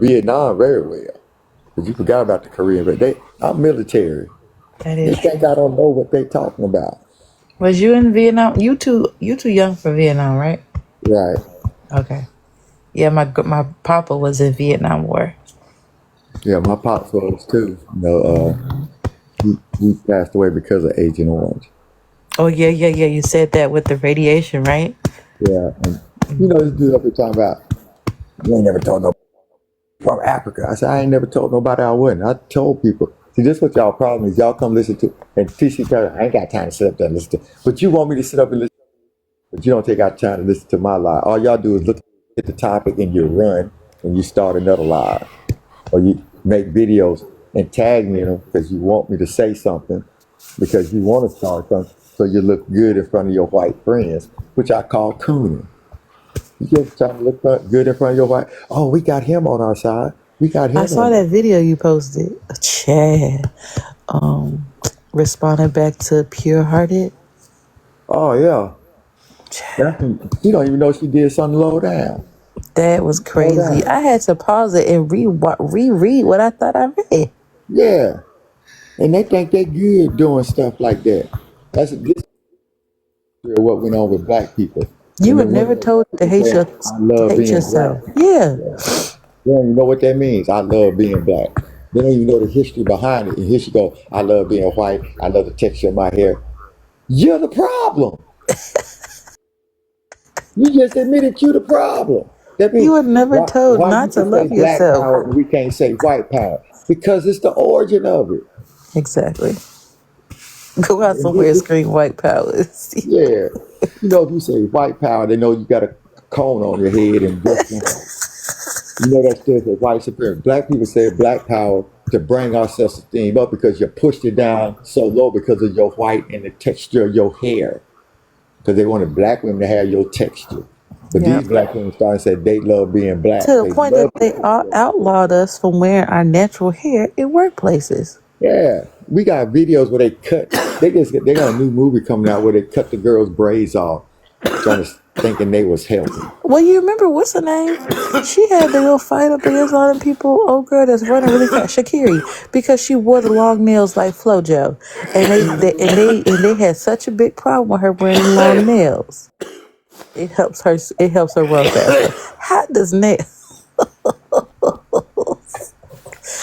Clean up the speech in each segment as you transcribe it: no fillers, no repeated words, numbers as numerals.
Vietnam very well. But you forgot about the Korean, but I'm military. That They is think true. I don't know what they talking about. Was you in Vietnam? You too young for Vietnam, right? Right. Okay. Yeah, my papa was in Vietnam War. Yeah, my pops was too. He passed away because of Agent Orange. Oh yeah, yeah, yeah. You said that with the radiation, right? Yeah, and this dude up here talking about you ain't never told no from Africa. I said I ain't never told nobody I wouldn't. I told people. See, this what y'all problem is. Y'all come listen to and TC Perry. I ain't got time to sit up there and listen to. But you want me to sit up and listen. But you don't take out time to listen to my lie. All y'all do is look at the topic and you run and you start another lie, or you make videos and tag me in them because you want me to say something because you want to start something so you look good in front of your white friends, which I call cooning. You just trying to look good in front of your white. Oh, we got him on our side. We got I him saw on. that video you posted. Chad, um, responding back to Pure Hearted. Oh yeah, she don't even know she did something low down. That was Low crazy. down. I had to pause it and reread what I thought I read. Yeah, and they think they good doing stuff like that. This is what went on with black people. You When were the women never told to hate say, your "I to love hate being black," yourself. Yeah, they don't even know what that means. I love being black. They don't even know the history behind it. And here she go. I love being white. I love the texture of my hair. You're the problem. You just admitted you're the problem. That you means were never told why you not to can say love black yourself. power and we can't say white power because it's the origin of it. Exactly. Go out And somewhere and scream white power. yeah, if you say white power, they know you got a cone on your head and just that stands for white supremacy. Black people say black power to bring our self-esteem up because you pushed it down so low because of your white and the texture of your hair. Because they wanted black women to have your texture. But Yeah. these black women started to say they love being To black. the They point love that they outlawed us from wearing our natural hair in workplaces. Yeah. We got videos where they cut they got a new movie coming out where they cut the girls' braids off, trying to thinking they was healthy. Well, you remember what's her name? She had to go fight up against all them people. Oh, girl, that's running really fast, Shakiri, because she wore the long nails like FloJo, and they had such a big problem with her wearing them long nails. It helps her. It helps her run faster. How does nail?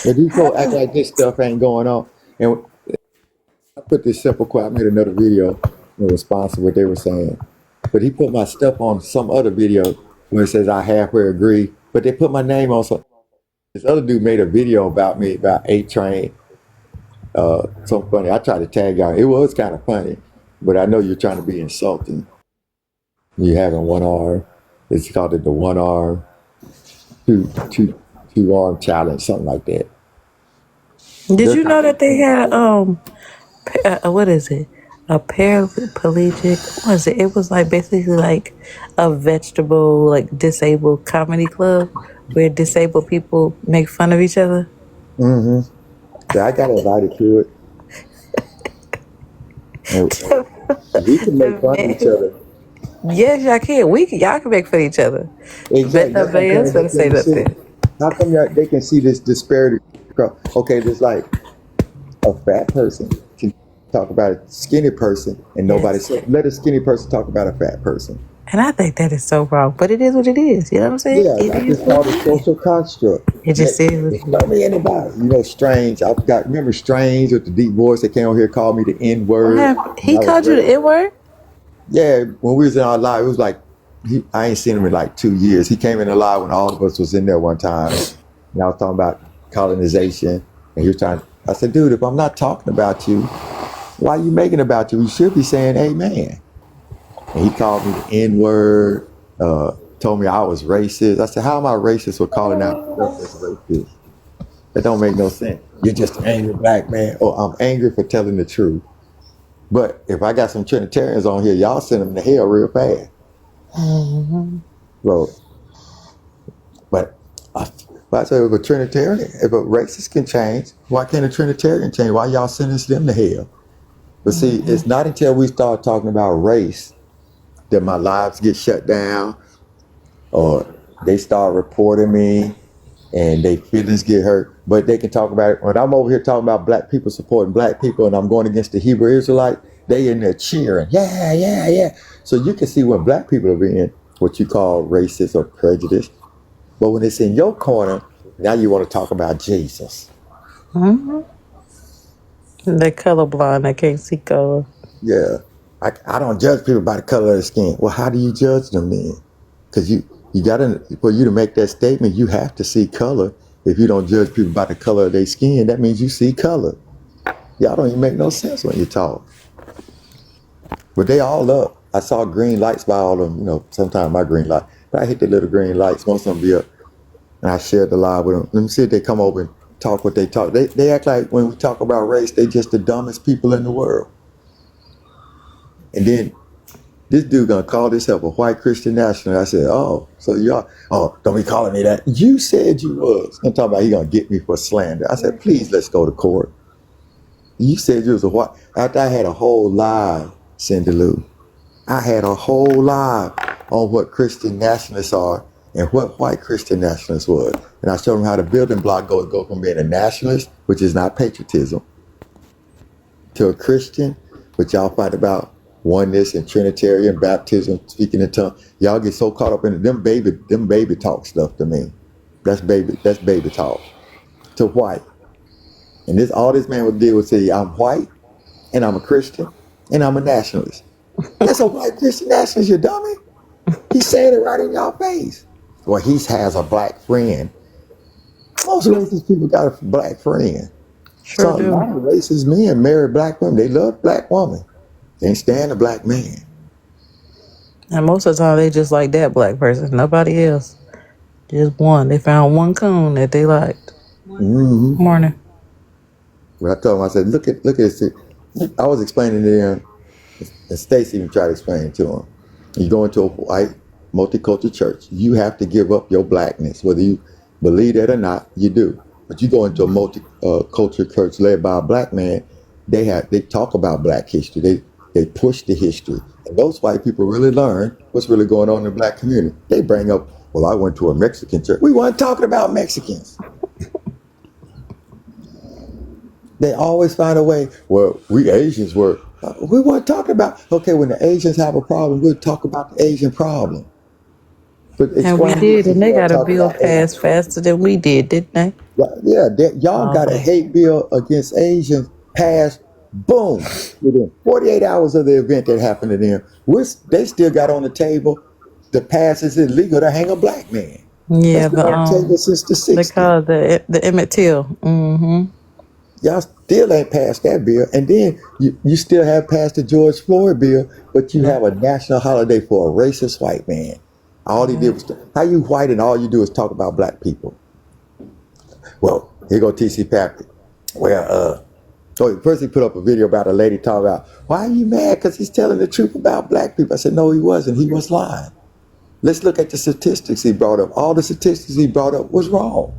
But these How folks act does? like this stuff ain't going on. And I put this simple quote. I made another video in response to what they were saying. But he put my stuff on some other video where it says I halfway agree. But they put my name on some. This other dude made a video about me about A-Train. So funny. I tried to tag out. It was kind of funny, but I know you're trying to be insulting. You having one arm. It's called it the one arm, two arm challenge, something like that. Did They're you know that they talking. had what is it? A paraplegic. What was it? It was like basically like a vegetable, like disabled comedy club where disabled people make fun of each other. Mm-hmm. So I got invited to it, and we can make fun of each other. Yes, y'all can. Y'all can make fun of each other. Bet Exactly. That's what I'm nobody else saying. gonna They say can see. nothing. How come they can see this disparity? Okay, there's like a fat person can talk about a skinny person, and nobody Yes. said let a skinny person talk about a fat person. And I think that is so wrong. But it is what it is. You know what I'm saying? Yeah, It I is just what called it it is. social construct. It just is what it Show is. me anybody. Strange. I got remember Strange with the deep voice that came on here called me the N What word. happened? And He I was called you the ready. N word? Yeah, when we was in our live, it was like I ain't seen him in like 2 years. He came in the live when all of us was in there one time, and I was talking about colonization, and he was trying. I said, dude, if I'm not talking about you, why are you making about you? You should be saying amen. And he called me the N word. Told me I was racist. I said, how am I racist for calling out stuff that's racist? That don't make no sense. You're just an angry black man. Oh, I'm angry for telling the truth. But if I got some Trinitarians on here, y'all send them to hell real fast. Mm-hmm. So, but I say if a Trinitarian, if a racist can change, why can't a Trinitarian change? Why y'all sending them to hell? But see, Mm-hmm. it's not until we start talking about race that my lives get shut down or they start reporting me. and they feelings get hurt, but they can talk about it. When I'm over here talking about black people supporting black people and I'm going against the Hebrew Israelite, they in there cheering, yeah, yeah, yeah. So you can see when black people are being what you call racist or prejudiced, but when it's in your corner, now you want to talk about Jesus. Hmm. They colorblind. They can't see color. Yeah, I don't judge people by the color of their skin. Well, how do you judge them then? Because you gotta, for you to make that statement, you have to see color. If you don't judge people by the color of their skin, that means you see color. Y'all don't even make no sense when you talk. But they all up. I saw green lights by all of them. You know, sometimes my green light. But I hit the little green lights. Most of them be up. And I shared the live with them. Let me see if they come over and talk what they talk. They act like when we talk about race, they just the dumbest people in the world. And then this dude gonna call himself a white Christian national. I said, oh, so y'all, oh, don't be calling me that. You said you was. I'm talking about he gonna get me for slander. I said, please, let's go to court. You said you was a white. After I had a whole live, Cindy Lou, I had a whole live on what Christian nationalists are and what white Christian nationalists was. And I showed them how the building block go from being a nationalist, which is not patriotism, to a Christian, which y'all fight about oneness and Trinitarian baptism, speaking in tongues. Y'all get so caught up in it. Them baby talk stuff to me. That's baby talk. To white. And this all this man would do was say, I'm white and I'm a Christian and I'm a nationalist. That's a white Christian nationalist, you dummy. He said it right in y'all face. Well, he has a black friend. Most racist people got a black friend. Sure So a lot do. of racist men marry black women. They love black woman. They ain't stand a black man. And most of the time, they just like that black person. Nobody else. Just one. They found one coon that they liked. Mm-hmm. Morning. But I told him, I said, look at this. I was explaining to him, and Stacy even tried to explain it to him. You go into a white multicultural church, you have to give up your blackness, whether you believe that or not. You do. But you go into a multicultural church led by a black man, they talk about black history. They push the history, and those white people really learn what's really going on in the black community. They bring up, well, I went to a Mexican church. We weren't talking about Mexicans. They always find a way. Well, we Asians were. We weren't talking about. Okay, when the Asians have a problem, we'll talk about the Asian problem. But And we explain did, this if and you they want got to a talk bill about Asians. passed faster than we did, didn't they? Yeah, y'all Oh, got a boy. hate bill against Asians passed. Boom, within 48 hours of the event that happened to them, they still got on the table. The pass is illegal to hang a black man. Yeah, That's been on the table since the they 60s. call it the Emmett Till. Mm-hmm. Y'all still ain't passed that bill. And then you still have passed the George Floyd bill, but you have a national holiday for a racist white man. All he did was, how you white and all you do is talk about black people. Well, here go T.C. Patrick. Well, so first he put up a video about a lady talking about, why are you mad? Because he's telling the truth about black people. I said, no, he wasn't. He was lying. Let's look at the statistics he brought up. All the statistics he brought up was wrong.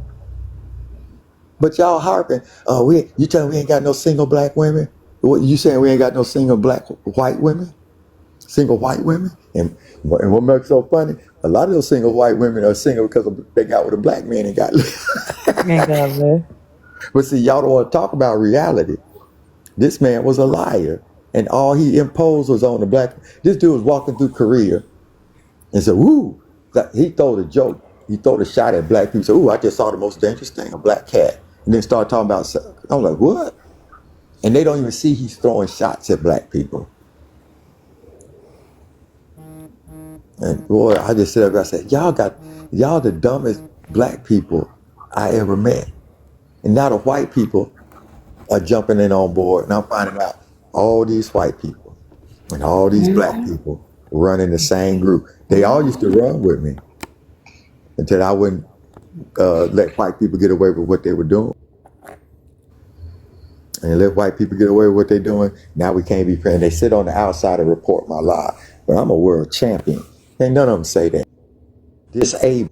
But y'all harping, you telling we ain't got no single black women? What you saying we ain't got no single black white women? Single white women? And what makes it so funny, a lot of those single white women are single because they got with a black man and got Ain't got that. But see, y'all don't want to talk about reality. This man was a liar. And all he imposed was on the black. This dude was walking through Korea and said, "Ooh," he threw a joke. He threw a shot at black people. Said, "Ooh, I just saw the most dangerous thing, a black cat." And then started talking about. I'm like, what? And they don't even see he's throwing shots at black people. And boy, I just said, I said, y'all the dumbest black people I ever met. And now the white people are jumping in on board, and I'm finding out all these white people and all these black people run in the same group. They all used to run with me until I wouldn't let white people get away with what they were doing. And let white people get away with what they're doing. Now we can't be friends. They sit on the outside and report my lie. But I'm a world champion. Ain't none of them say that. Disabled.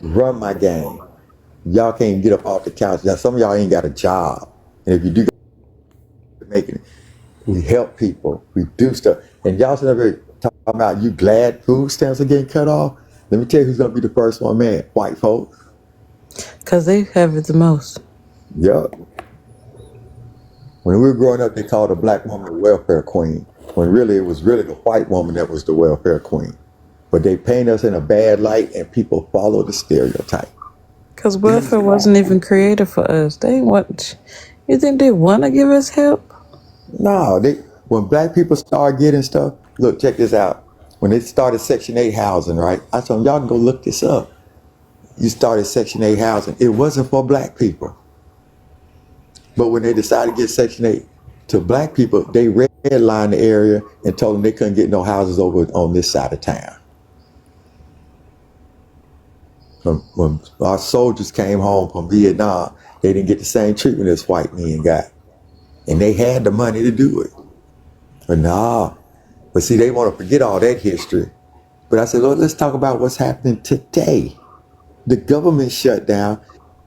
Run my game. Y'all can't even get up off the couch. Now, some of y'all ain't got a job. And if you do make it, we help people. We do stuff. And y'all should never talk about you glad food stamps are getting cut off. Let me tell you who's going to be the first one, man. White folks. Because they have it the most. Yup. When we were growing up, they called a black woman the welfare queen, when really it was really the white woman that was the welfare queen. But they paint us in a bad light, and people follow the stereotype. Because welfare wasn't even created for us. They ain't want. You think they want to give us help? No, when black people start getting stuff, look, check this out. When they started Section 8 housing, right? I told them, y'all can go look this up. You started Section 8 housing. It wasn't for black people. But when they decided to get Section 8 to black people, they redlined the area and told them they couldn't get no houses over on this side of town. When our soldiers came home from Vietnam, they didn't get the same treatment as white men got. And they had the money to do it. But nah. But see, they want to forget all that history. But I said, Lord, let's talk about what's happening today. The government shut down.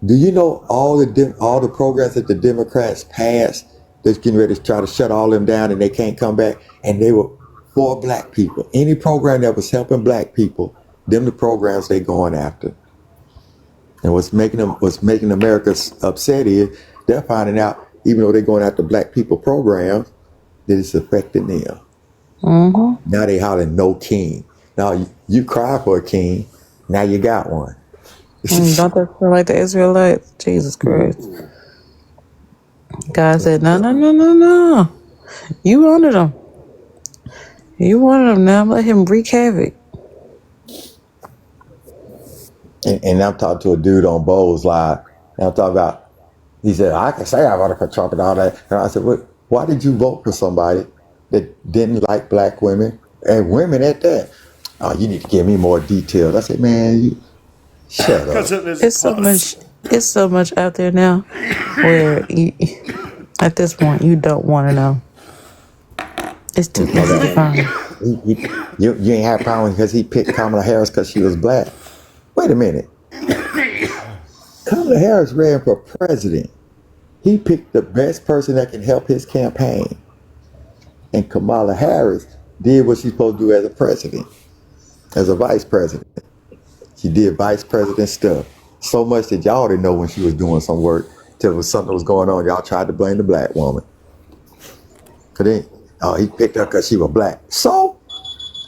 Do you know all the programs that the Democrats passed that's getting ready to try to shut all them down and they can't come back? And they were for black people. Any program that was helping black people, them the programs they going after. And what's making America upset is they're finding out, even though they're going after black people programs, that it's affecting them. Mm-hmm. Now they hollering no king. Now you cry for a king, now you got one. Don't they feel like the Israelites? Jesus Christ. God said, no. You wanted them. You wanted them. Now let him wreak havoc. And I'm talking to a dude on Bowles Live. And I'm talking about, he said, I can say I voted for Trump and all that. And I said, why did you vote for somebody that didn't like black women and women at that? Oh, you need to give me more details. I said, man, you shut up. It's so much out there now where at this point you don't want to know. It's too easy to find. You ain't had a problem because he picked Kamala Harris because she was black. Wait a minute. Kamala Harris ran for president. He picked the best person that can help his campaign. And Kamala Harris did what she's supposed to do as a president, as a vice president. She did vice president stuff. So much that y'all didn't know when she was doing some work. Till something was going on, y'all tried to blame the black woman. He picked her because she was black. So,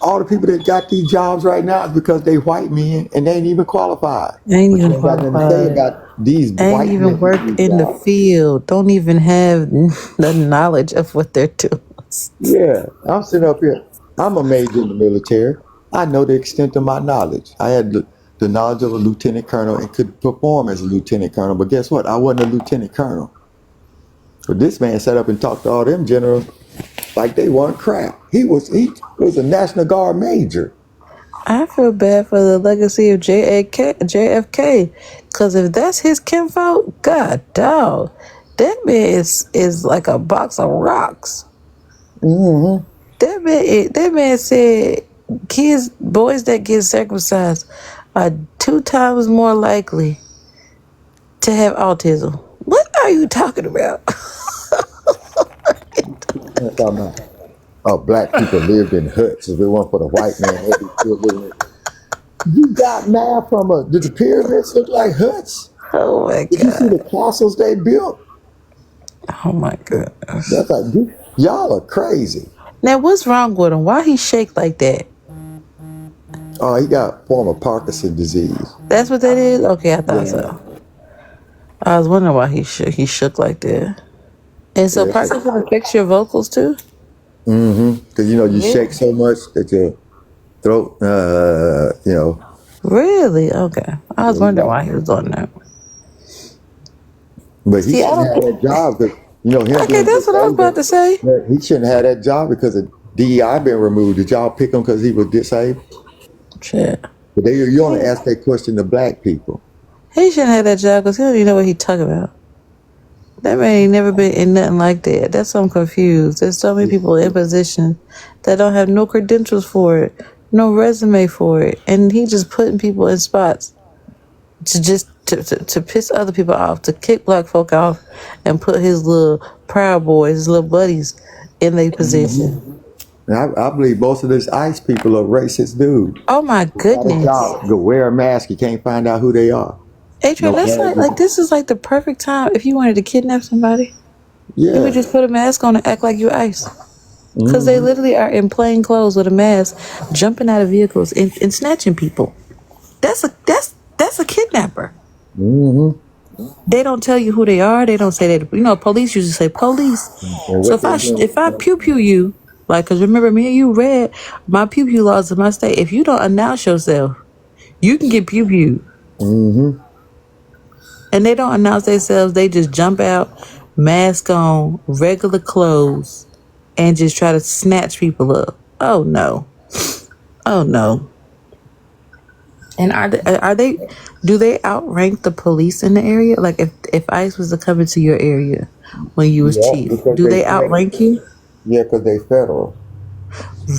all the people that got these jobs right now is because they white men and they ain't even qualified. Ain't even qualified. Ain't even work in the field. Don't even have the knowledge of what they're doing. Yeah, I'm sitting up here. I'm a major in the military. I know the extent of my knowledge. I had the knowledge of a lieutenant colonel and could perform as a lieutenant colonel. But guess what? I wasn't a lieutenant colonel. But this man sat up and talked to all them generals like they weren't crap. He was a National Guard major. I feel bad for the legacy of JFK, because if that's his kinfolk, God dog, that man is like a box of rocks. Mm-hmm. That man said boys that get circumcised are 2 times more likely to have autism. What are you talking about? I'm talking about, black people lived in huts. If it weren't for the white man, they'd be still living in. You got mad from did the pyramids look like huts? Oh my God. Did you see the castles they built? Oh my God. That's like, y'all are crazy. Now what's wrong with him? Why he shake like that? Oh, he got form of Parkinson's disease. That's what that is? Okay, I thought so. I was wondering why he shook like that. And so Parkinson affects your vocals too? Mm-hmm. Because you shake so much that your throat, Really? Okay. I was wondering why he was doing that. But he shouldn't have that job because, him. Okay, that's what I was about to say. He shouldn't have that job because of DEI been removed. Did y'all pick him because he was disabled? Shit. But you only ask that question to black people. He shouldn't have that job because he don't even know what he talking about. That man ain't never been in nothing like that. That's so I'm confused. There's so many people in position that don't have no credentials for it, no resume for it, and he just putting people in spots to piss other people off, to kick black folk off, and put his little Proud Boys, his little buddies, in their position. And I believe most of these ICE people are racist dudes. Oh my goodness! Go wear a mask, you can't find out who they are. Adrian, No that's like gadgets. this is like the perfect time if you wanted to kidnap somebody. You would Yeah. just put a mask on and act like you ICE. Because they Mm-hmm. literally are in plain clothes with a mask, jumping out of vehicles and snatching people. That's a kidnapper. Mm-hmm. They don't tell you who they are. They don't say that. Police usually say police. And So what they if I doing? pew pew you, like, cause remember me and you read my pew pew laws in my state. If you don't announce yourself, you can get pew pew. Mm-hmm. And they don't announce themselves. They just jump out, mask on, regular clothes, and just try to snatch people up. Oh no. Oh no. And do they outrank the police in the area? Like if ICE was to come into your area when you was Yeah, chief, because do they they federal. outrank you? Yeah, because they federal.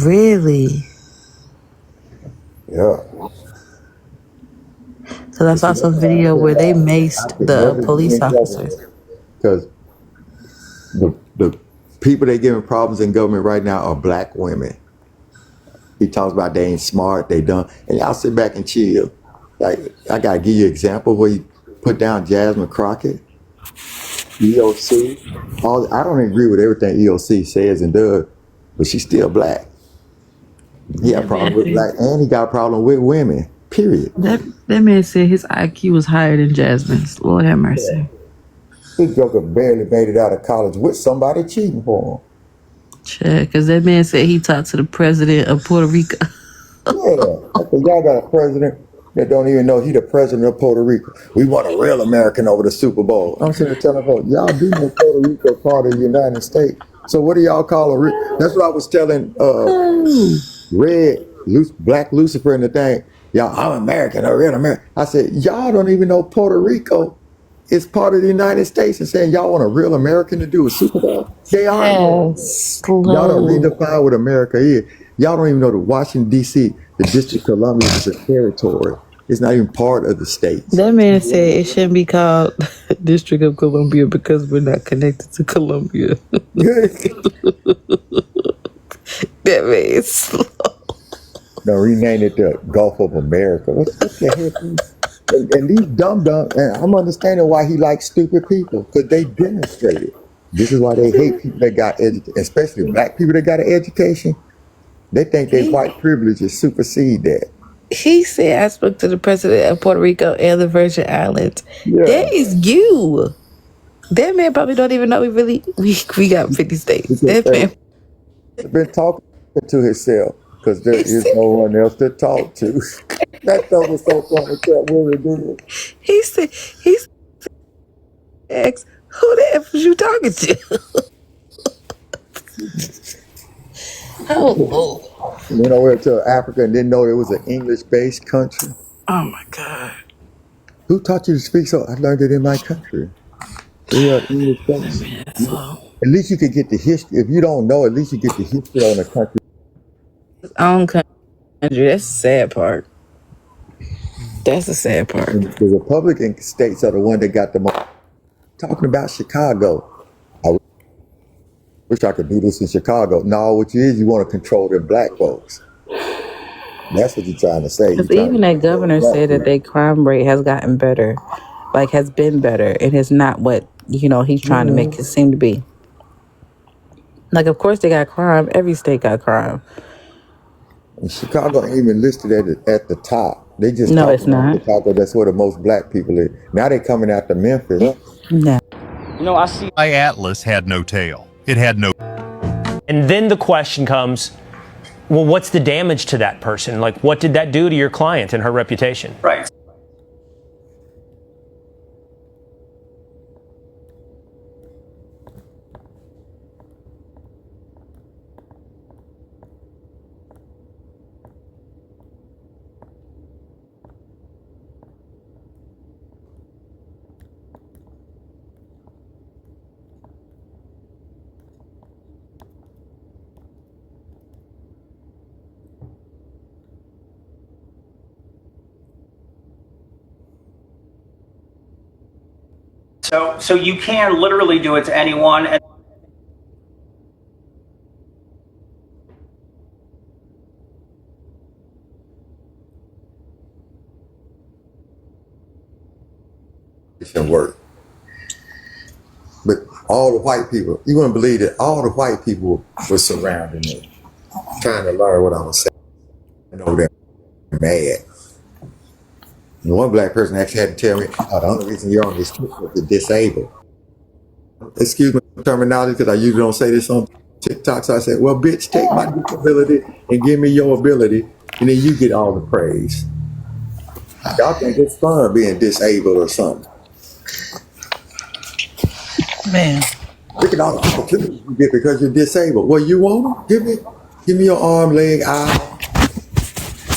Really? Yeah. Because I But saw see, that's some why I video where they said maced I could the never be police in officers. government because the people they giving problems in government right now are black women. He talks about they ain't smart, they dumb, and y'all sit back and chill. Like I gotta give you an example where you put down Jasmine Crockett, EOC. All I don't agree with everything EOC says and does, but she's still black. He got a That problem man with said black, and he got a problem with women. Period. that man said his IQ was higher than Jasmine's. Lord have mercy. This joker barely made it out of college with somebody cheating for Check, because that man said he talked to the president of Puerto Rico. him. Yeah, I said, y'all got a president that don't even know he the president of Puerto Rico. We want a real American over the Super Bowl. I'm sitting there telling folks, y'all do know Puerto Rico part of the United States. So what do y'all call a real? That's what I was telling Black Lucifer and the thing. Y'all, I'm American, a real American. I said, y'all don't even know Puerto Rico is part of the United States and saying y'all want a real American to do a Super Bowl. They are American. Y'all don't Slow. redefine what America is. Y'all don't even know that Washington, D.C., the District of Columbia is a territory. It's not even part of the states. That man said it shouldn't be called District of Columbia because we're not connected to Columbia. That man is slow. No, rename it the Gulf of America. What the heck? And these dumb, and I'm understanding why he likes stupid people because they demonstrate it. This is why they hate people that got education, especially black people that got an education. They think they He white privileges supersede that. he said I spoke to the president of Puerto Rico and the Virgin Islands. That Yeah, is you. That man probably don't even know we got 50 states. because That man he's been talking to himself because there he is said no one else to talk to. That stuff was so funny. That woman did. he asked who the F was you talking to? Oh Lord. Went over to Africa and didn't know it was an English-based country. Oh my God. Who taught you to speak so? I learned it in my country. We are English-based. So At least you could get the history. If you don't know, at least you get the history on the country. his own country. That's the sad part. That's the sad part. And the Republican states are the one that got the most. Talking about Chicago. I wish I could do this in Chicago. No, what you is you want to control the black folks. That's what you're trying to say. You're Because trying even to that control governor black said that people. their crime rate has gotten better, like has been better, and it's not what he's trying to make it seem to be. Like, of course they got crime. Every state got crime. And Chicago ain't even listed at the top. They just No, talking it's about not. Chicago. That's where the most black people is. Now they coming after Memphis. No. I see. Atlas had no tail. It had no. And then the question comes, well, what's the damage to that person? Like, what did that do to your client and her reputation? Right. So you can literally do it to anyone. And work. But all the white people, you wouldn't believe that all the white people were surrounding me, trying to learn what I was saying. I know they're mad. And one black person actually had to tell me, oh, the only reason you're on this trip was to disable. Excuse my terminology because I usually don't say this on TikTok. So I said, well, bitch, take my disability and give me your ability, and then you get all the praise. Y'all think it's fun being disabled or something. Man. Look at all the opportunities you get because you're disabled. Well, you want them? Give me your arm, leg, eye,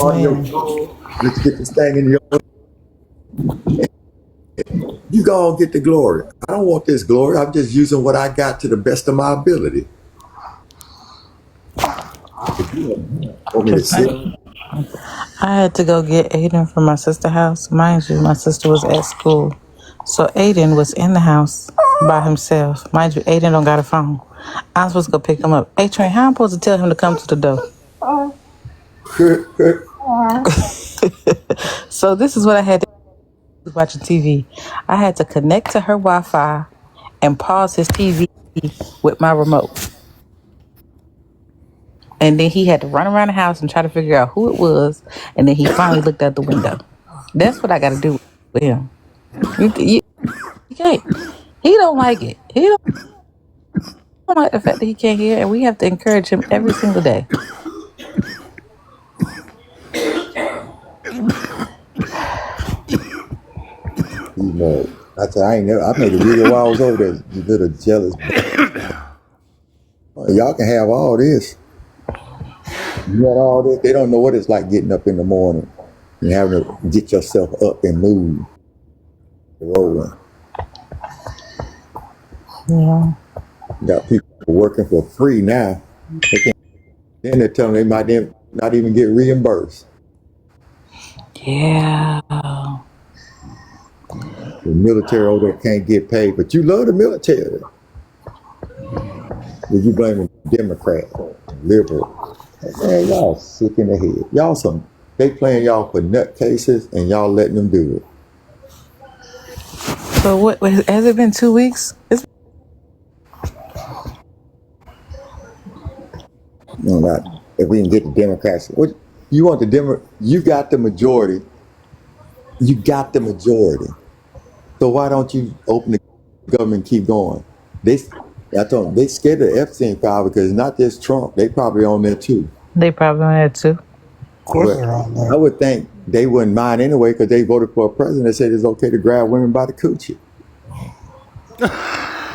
on your toe. Let's get this thing in your. You go and get the glory. I don't want this glory. I'm just using what I got to the best of my ability. If you want me to sit, I had to go get Aiden from my sister's house. Mind you, my sister was at school. So Aiden was in the house by himself. Mind you, Aiden don't got a phone. I'm supposed to go pick him up. Hey, Trey, how I'm supposed to tell him to come to the door? So this is what I had to do watching TV. I had to connect to her Wi-Fi and pause his TV with my remote. And then he had to run around the house and try to figure out who it was. And then he finally looked out the window. That's what I got to do with him. You can't. He don't like it. He don't like the fact that he can't hear, and we have to encourage him every single day. you know, I said, I made a video while I was over there. You little jealous. Y'all can have all this. You got all this. They don't know what it's like getting up in the morning and having to get yourself up and move. Rolling. Yeah. You got people working for free now. Then they're telling them they might not even get reimbursed. Yeah. The military over there can't get paid, but you love the military. Did you blame the Democrat, liberal? Man, y'all sick in the head. They playing y'all for nutcases and y'all letting them do it. So what has it been 2 weeks? No, not if we can get the Democrats. What you want you got the majority. You got the majority. So why don't you open the government and keep going? I told them they scared of the Epstein file because it's not just Trump. They probably on there too. They probably on that too. Of course they're on there. I would think they wouldn't mind anyway because they voted for a president that said it's okay to grab women by the coochie.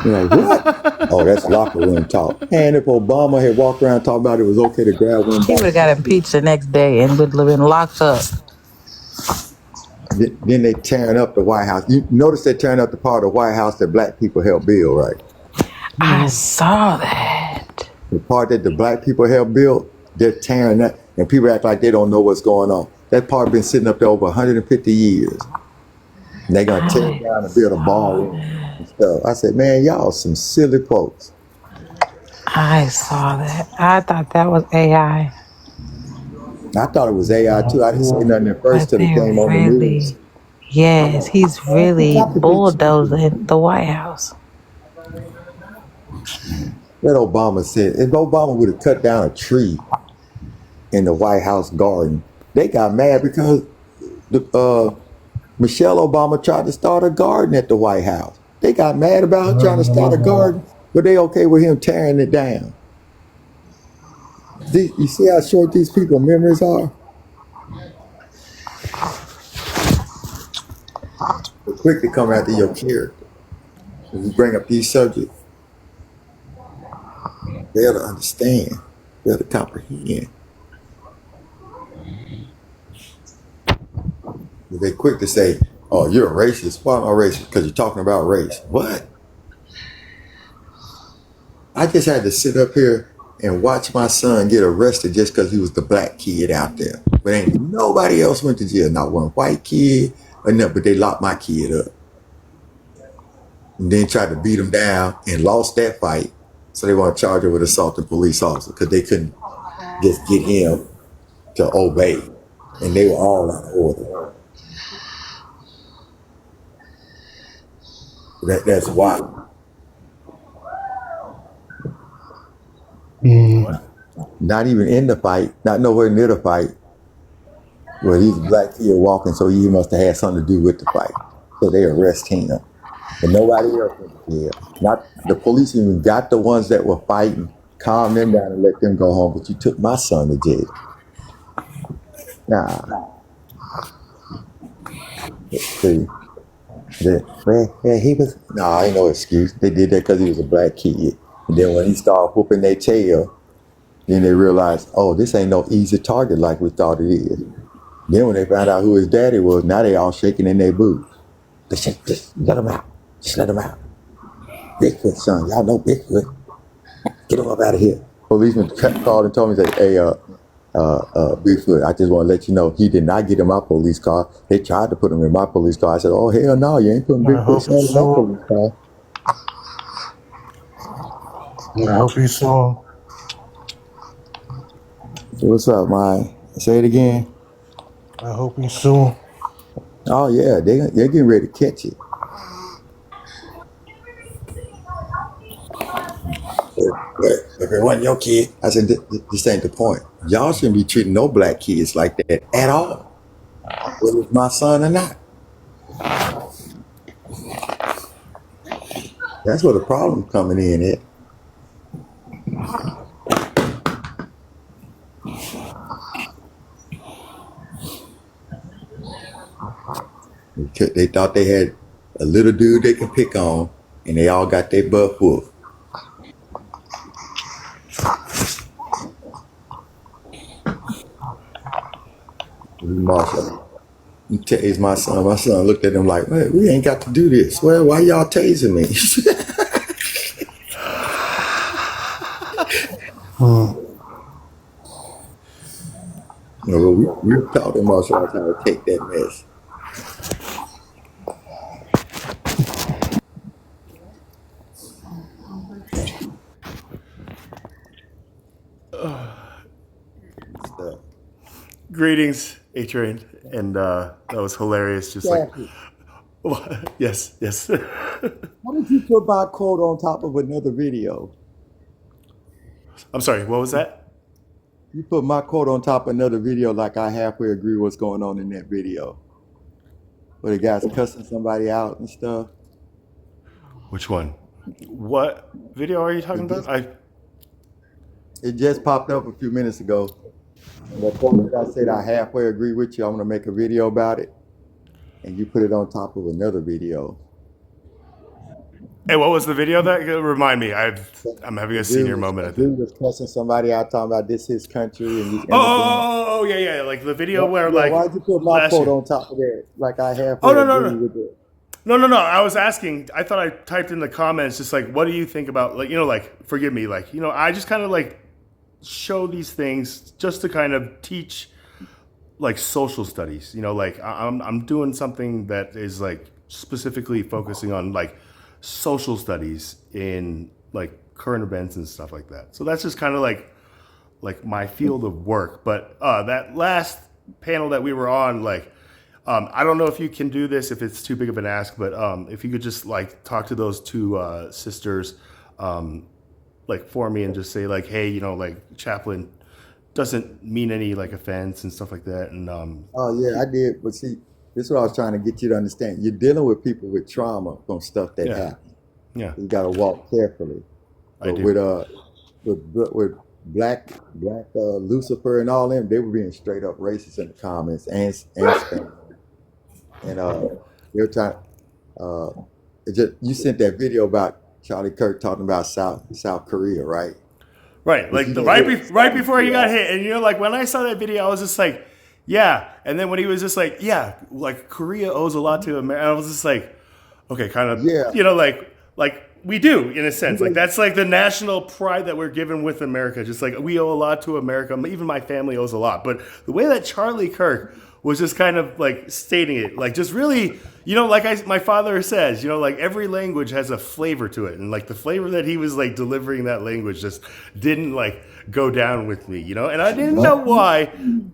You're like, what? Oh, that's locker room talk. And if Obama had walked around and talked about it was okay to grab women, He would have got impeached the next day and would have been locked up. Then they tearing up the White House. You notice they're tearing up the part of the White House that black people helped build, right? I saw that. The part that the black people helped build, they're tearing that, and people act like they don't know what's going on. That part been sitting up there over 150 years. And they're gonna tear it down and build a ballroom and stuff. I said, man, y'all some silly folks. I saw that. I thought that was AI. I thought it was AI too. I didn't say nothing at first till it came on the news. Yes, he's really bulldozing the White House. That Obama said, if Obama would have cut down a tree in the White House garden, they got mad because Michelle Obama tried to start a garden at the White House. They got mad about her trying to start a garden, but they okay with him tearing it down. You see how short these people's memories are? They're quick to come after your character. If you bring up these subjects, they're to understand, they're to comprehend. They're quick to say, oh, you're a racist. Why am I racist? Because you're talking about race. What? I just had to sit up here and watch my son get arrested just because he was the black kid out there. But ain't nobody else went to jail. Not one white kid or nothing, but they locked my kid up. And then tried to beat him down and lost that fight. So they want to charge her with assaulting police officer because they couldn't just get him to obey. And they were all out of order. That's why. Not even in the fight, not nowhere near the fight. Well, he's a black kid walking, so he must have had something to do with the fight. So they arrest him. And nobody else went to jail. Not the police even got the ones that were fighting, calmed them down and let them go home. But you took my son to jail. Nah. See, he was, nah, ain't no excuse. They did that because he was a black kid. And then when he started whooping their tail, then they realized, oh, this ain't no easy target like we thought it is. Then when they found out who his daddy was, now they all shaking in their boots. They said, just let him out. Just let him out. Bigfoot, son. Y'all know Bigfoot. Get him up out of here. Policeman called and told me, say, hey, Bigfoot, I just want to let you know, he did not get in my police car. They tried to put him in my police car. I said, oh, hell no, you ain't putting Bigfoot son in my police car. I hope you saw. What's up, man? Say it again. I hope you soon. Oh, yeah, they're getting ready to catch it. If it wasn't your kid, I said, this ain't the point. Y'all shouldn't be treating no black kids like that at all. Whether it's my son or not. That's where the problem coming in at. They thought they had a little dude they could pick on, and they all got their butt whooped. Marshall, you tased my son. My son looked at him like, "Hey, we ain't got to do this. Well, why y'all tasing me?" We taught him Marshall how to take that mess. So, Greetings, A-Train, and that was hilarious. Just like, yes. why did you put my quote on top of another video? I'm sorry, what was that? You put my quote on top of another video like I halfway agree what's going on in that video. Where the guy's cussing somebody out and stuff. Which one? What video are you talking about? It just popped up a few minutes ago. And the quote that I said I halfway agree with you, I'm going to make a video about it. And you put it on top of another video. Hey, what was the video that? Remind me. I'm having a senior moment. I think. Dude was cussing somebody out talking about this his country and Oh, yeah. Like the video where like. Why'd you put my quote on top of that? Like I halfway agree with it. No. I was asking. I thought I typed in the comments just like, what do you think about like like forgive me like I just kind of like show these things just to kind of teach like social studies. Like I'm doing something that is like specifically focusing on like social studies in like current events and stuff like that. So that's just kind of like my field of work. But that last panel that we were on, like. I don't know if you can do this, if it's too big of an ask, but if you could just like talk to those two sisters, like for me and just say like, hey, like chaplain doesn't mean any like offense and stuff like that. And oh yeah, I did. But see, this is what I was trying to get you to understand. You're dealing with people with trauma from stuff that happened. Yeah, you got to walk carefully. I do. With Black Lucifer and all them, they were being straight up racist in the comments and Spanish. And they were trying. You sent that video about Charlie Kirk talking about South Korea, right? Right, like right before he got hit, and like when I saw that video, I was just like, yeah. And then when he was just like, yeah, like Korea owes a lot to America, I was just like, okay, kind of, like we do in a sense, like that's like the national pride that we're given with America. Just like we owe a lot to America, even my family owes a lot. But the way that Charlie Kirk was just kind of like stating it, like just really, like my father says, like every language has a flavor to it. And like the flavor that he was like delivering that language just didn't like go down with me, and I didn't know why,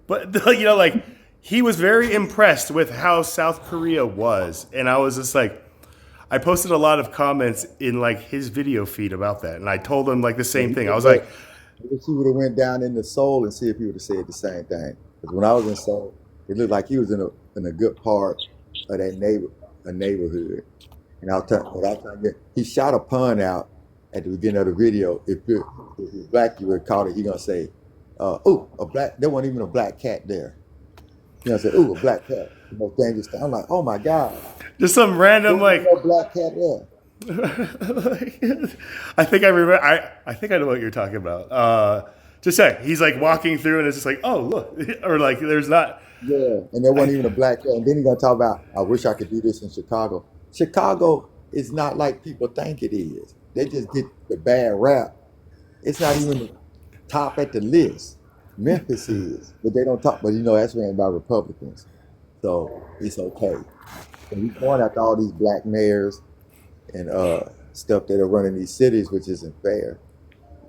but like he was very impressed with how South Korea was. And I was just like, I posted a lot of comments in like his video feed about that, and I told him like the same thing. I was like, I wish he would have went down in the soul and see if he would have said the same thing. Because when I was in soul, it looked like he was in a good part of that neighborhood. And he shot a pun out at the beginning of the video. If you're black, you would have caught it. He gonna say, "Oh, a black." There wasn't even a black cat there. You know, I said, "Oh, a black cat." The most dangerous thing. I'm like, "Oh my God!" just some random There like. was no black cat there. I think I remember. I think I know what you're talking about. Just say he's like walking through, and it's just like, oh look, or like there's not. Yeah, and there wasn't even a black cat. And then he's gonna talk about, "I wish I could do this in Chicago." Chicago is not like people think it is. They just get the bad rap. It's not even the top at the list. Memphis is, but they don't talk. But that's ran by Republicans, so it's okay. And we point out all these black mayors and stuff that are running these cities, which isn't fair.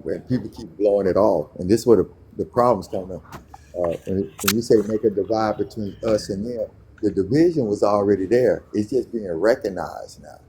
When people keep blowing it off, and this is where the problems come in. When you say make a divide between us and them, the division was already there. It's just being recognized now.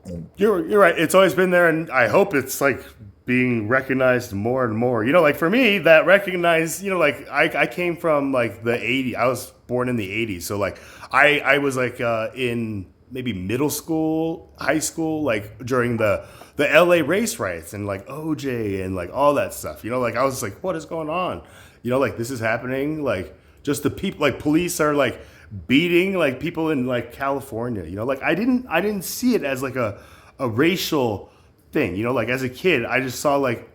And You're right. It's always been there, and I hope it's like being recognized more and more. Like for me, that recognized. Like I came from like the '80s. I was born in the '80s, so like I was like in maybe middle school, high school, like during the LA race riots and like OJ and like all that stuff. Like I was like, what is going on? Like this is happening. Like just the people, like police are like beating like people in like California. Like I didn't see it as like a racial thing. Like as a kid, I just saw like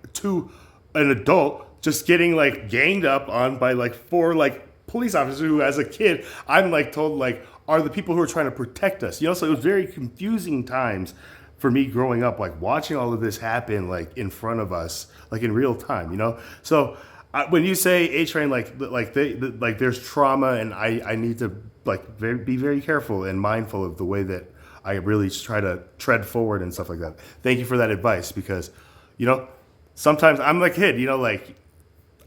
an adult just getting like ganged up on by like 4 like police officers who, as a kid, I'm like told like are the people who are trying to protect us. So it was very confusing times for me growing up, like watching all of this happen like in front of us, like in real time. So when you say A-Train, like there's trauma, and I need to like be very careful and mindful of the way that I really try to tread forward and stuff like that. Thank you for that advice, because sometimes I'm like kid, like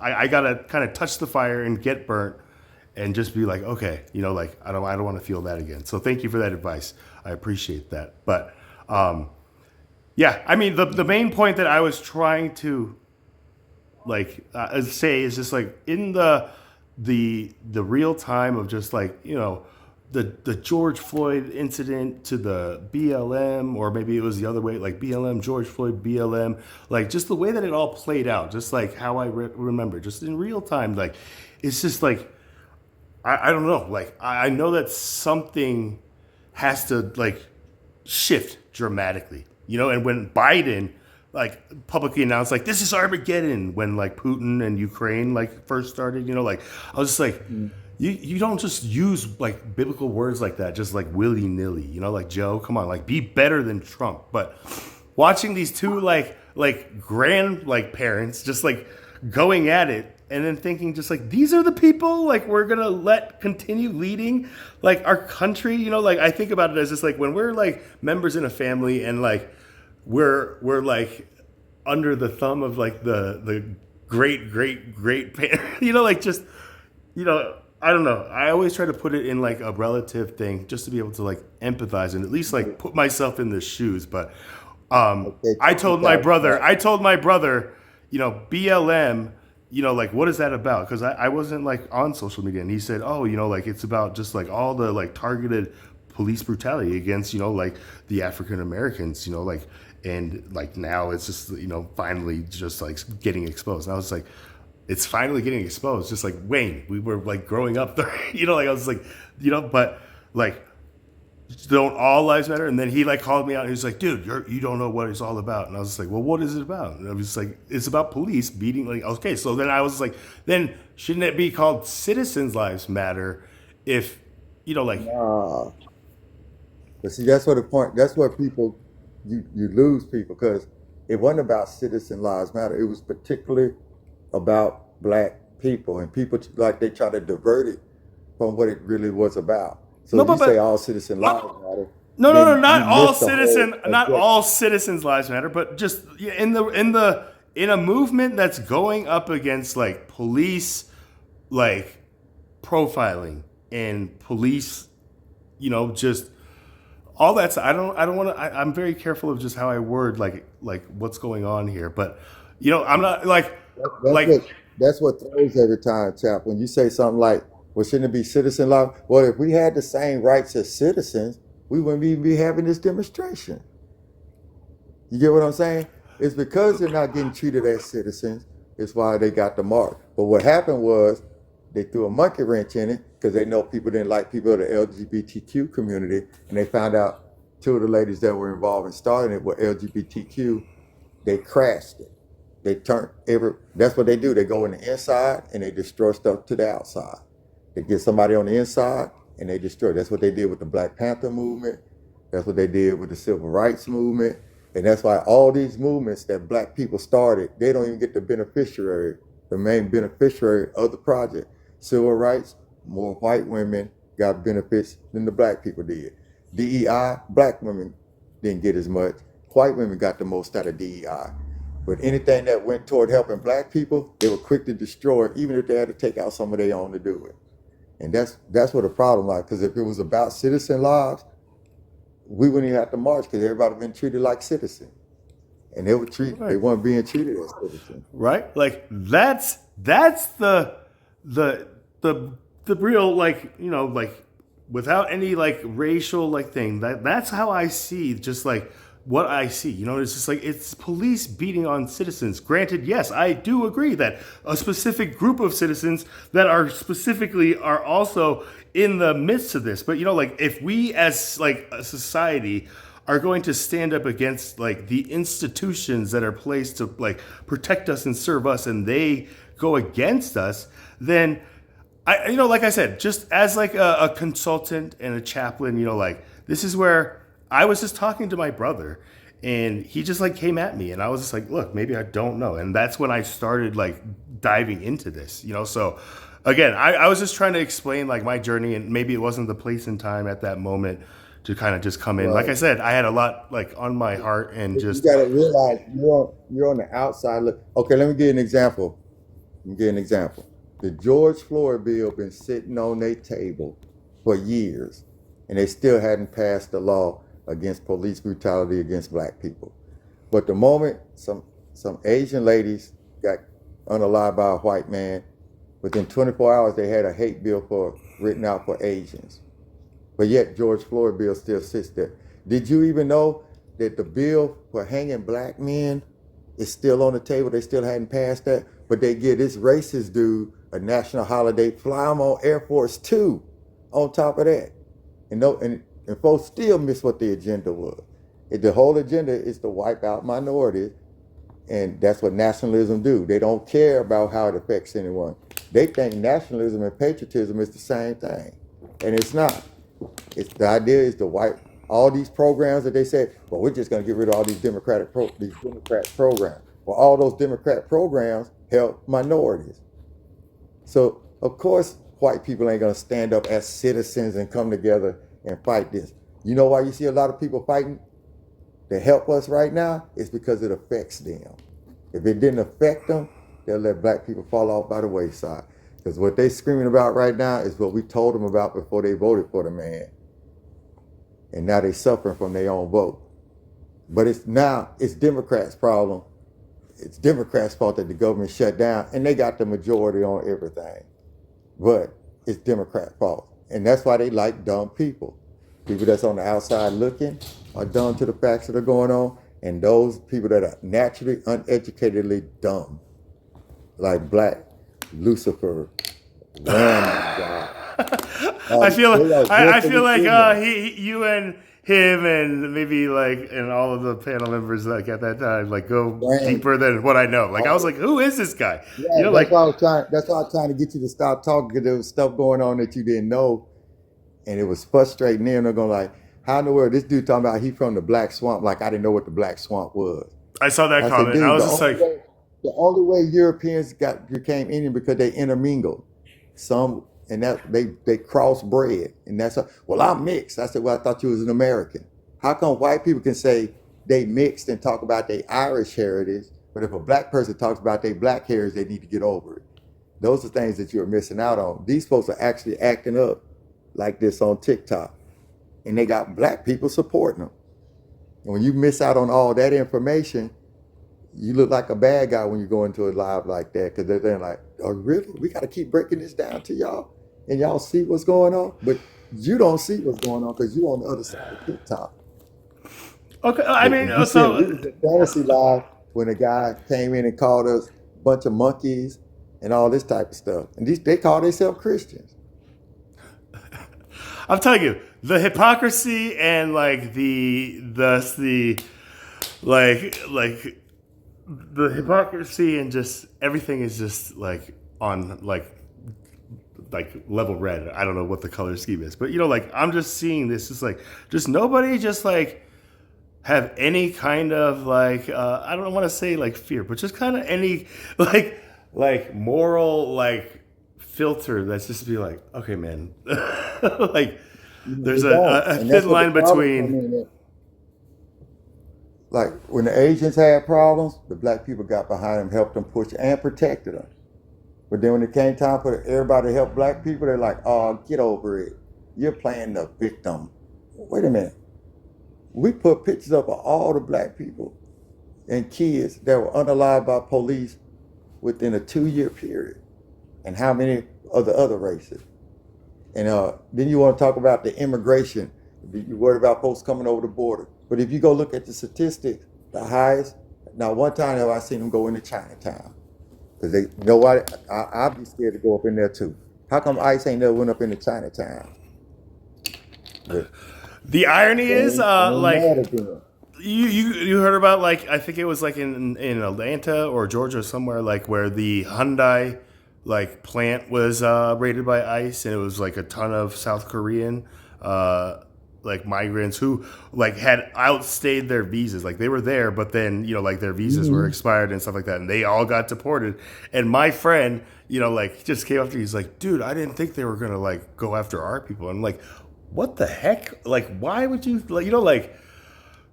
I gotta kind of touch the fire and get burnt and just be like, okay, like I don't want to feel that again. So thank you for that advice. I appreciate that. But yeah, I mean the main point that I was trying to like say is just like in the real time of just like the George Floyd incident to the BLM, or maybe it was the other way, like BLM, George Floyd, BLM, like just the way that it all played out, just like how I remember, just in real time, like it's just like I don't know, like I know that something has to like shift dramatically, and when Biden like publicly announced like this is Armageddon, when like Putin and Ukraine like first started, like I was just like, you don't just use like biblical words like that just like willy-nilly, like Joe, come on, like be better than Trump. But watching these two like grand like parents just like going at it, and then thinking just like these are the people like we're gonna let continue leading like our country, like I think about it as just like when we're like members in a family and like we're like under the thumb of like the great parent, like just I don't know. I always try to put it in like a relative thing just to be able to like empathize and at least like put myself in the shoes. But I told my brother, BLM, like what is that about? Because I wasn't like on social media, and he said, oh, like it's about just like all the like targeted police brutality against, like the African Americans, like, and like now it's just, finally just like getting exposed. And I was like, it's finally getting exposed. Just like Wayne, we were like growing up there, like I was like, but like, don't all lives matter? And then he like called me out and he was like, dude, you don't know what it's all about. And I was like, well, what is it about? And I was like, it's about police beating, like, okay. So then I was like, then shouldn't it be called Citizens Lives Matter if, like. But see, that's what the point. That's what people, you lose people, because it wasn't about Citizen Lives Matter. It was particularly about black people, and people like they try to divert it from what it really was about. So if you say all citizen lives matter. No, not all citizens' lives matter, but just in a movement that's going up against like police, like profiling and police, just all that's I don't want to. I'm very careful of just how I word like what's going on here. But I'm not That's like what throws every time, chap. When you say something like, "Well, shouldn't it be citizen law?" Well, if we had the same rights as citizens, we wouldn't even be having this demonstration. You get what I'm saying? It's because they're not getting treated as citizens. It's why they got the mark. But what happened was they threw a monkey wrench in it because they know people didn't like people of the LGBTQ community, and they found out two of the ladies that were involved in starting it were LGBTQ. They crashed it. They turned that's what they do. They go in the inside and they destroy stuff to the outside. They get somebody on the inside and they destroy. That's what they did with the Black Panther movement. That's what they did with the Civil Rights movement. And that's why all these movements that black people started, they don't even get the main beneficiary of the project. Civil rights, more white women got benefits than the black people did. DEI, black women didn't get as much. White women got the most out of DEI. But anything that went toward helping black people, they were quick to destroy it, even if they had to take out some of their own to do it. And that's what the problem lies. Because if it was about citizen lives, we wouldn't even have to march because everybody been treated like citizens. And they weren't being treated as citizens. right? Like that's the real without any racial thing. That's how I see just what I see. It's just it's police beating on citizens. Granted, yes, I do agree that a specific group of citizens that are also in the midst of this. But if we as a society are going to stand up against the institutions that are placed to protect us and serve us, and they go against us, then like I said, just as a consultant and a chaplain, this is where I was just talking to my brother and he just came at me and I was just look, maybe I don't know. And that's when I started diving into this, so again, I was just trying to explain my journey, and maybe it wasn't the place and time at that moment to kind of just come in. Right. Like I said, I had a lot on my heart and You gotta realize you're on the outside look. Okay, let me give you an example. The George Floyd bill been sitting on their table for years, and they still hadn't passed the law against police brutality against black people. But the moment some Asian ladies got unalived by a white man, within 24 hours they had a hate bill written out for Asians. But yet George Floyd bill still sits there. Did you even know that the bill for hanging black men is still on the table? They still hadn't passed that, but they give this racist dude a national holiday, fly him on Air Force Two on top of that. And folks still miss what the agenda was. The whole agenda is to wipe out minorities, and that's what nationalism do. They don't care about how it affects anyone. They think nationalism and patriotism is the same thing, and it's not. The idea is to wipe all these programs that they say, well, we're just going to get rid of all these Democrat programs. Well, all those Democrat programs help minorities. So, of course, white people ain't going to stand up as citizens and come together and fight this. You know why you see a lot of people fighting to help us right now? It's because it affects them. If it didn't affect them, they'll let black people fall off by the wayside. Because what they screaming about right now is what we told them about before they voted for the man. And now they suffering from their own vote. But it's Democrats' problem. It's Democrats' fault that the government shut down, and they got the majority on everything. But it's Democrats' fault. And that's why they like dumb people. People that's on the outside looking are dumb to the facts that are going on, and those people that are naturally, uneducatedly dumb, like Black Lucifer, Ram God. I feel like ignorant. you and him and maybe and all of the panel members at that time go deeper than what I know. I was who is this guy? Yeah, that's why I was trying to get you to stop talking, because there was stuff going on that you didn't know, and it was frustrating. Then they're going how in the world this dude talking about he from the Black Swamp? I didn't know what the Black Swamp was. I saw that comment. I was just the only way Europeans became Indian because they intermingled. And that they crossbred, and well, I'm mixed. I said, well, I thought you was an American. How come white people can say they mixed and talk about their Irish heritage, but if a black person talks about their black heritage, they need to get over it? Those are things that you're missing out on. These folks are actually acting up like this on TikTok. and they got black people supporting them. And when you miss out on all that information, you look like a bad guy when you go into a live like that, because they're like, oh, really? We got to keep breaking this down to y'all, and y'all see what's going on, but you don't see what's going on because you're on the other side of TikTok. Okay, I mean, You see, we was in Fantasy Live when a guy came in and called us a bunch of monkeys and all this type of stuff, and they call themselves Christians. I'm telling you, the hypocrisy and like the hypocrisy and just everything is just like on like level red. I don't know what the color scheme is, but like I'm just seeing this. It's like just nobody just like have any kind of like I don't want to say like fear, but just kind of any like moral like filter that's just be like, okay, man, like there's a thin line between. Like when the Asians had problems, the black people got behind them, helped them push and protected them. But then when it came time for everybody to help black people, they're like, oh, get over it. You're playing the victim. Wait a minute. We put pictures up of all the black people and kids that were unalived by police within a 2-year period. And how many of the other races? And then you want to talk about the immigration. You're worried about folks coming over the border. But if you go look at the statistics, the highest, now one time have I seen them go into Chinatown. Because they know what, I'd be scared to go up in there too. How come ICE ain't never went up into Chinatown? But the irony is, like, you heard about, like, I think it was like in Atlanta or Georgia or somewhere, like where the Hyundai like plant was raided by ICE, and it was like a ton of South Korean like migrants who like had outstayed their visas. Like they were there, but then like their visas were expired and stuff like that, and they all got deported. And my friend, like just came up to me, he's like, dude, I didn't think they were gonna like go after our people. I'm like, what the heck? Like, why would you like like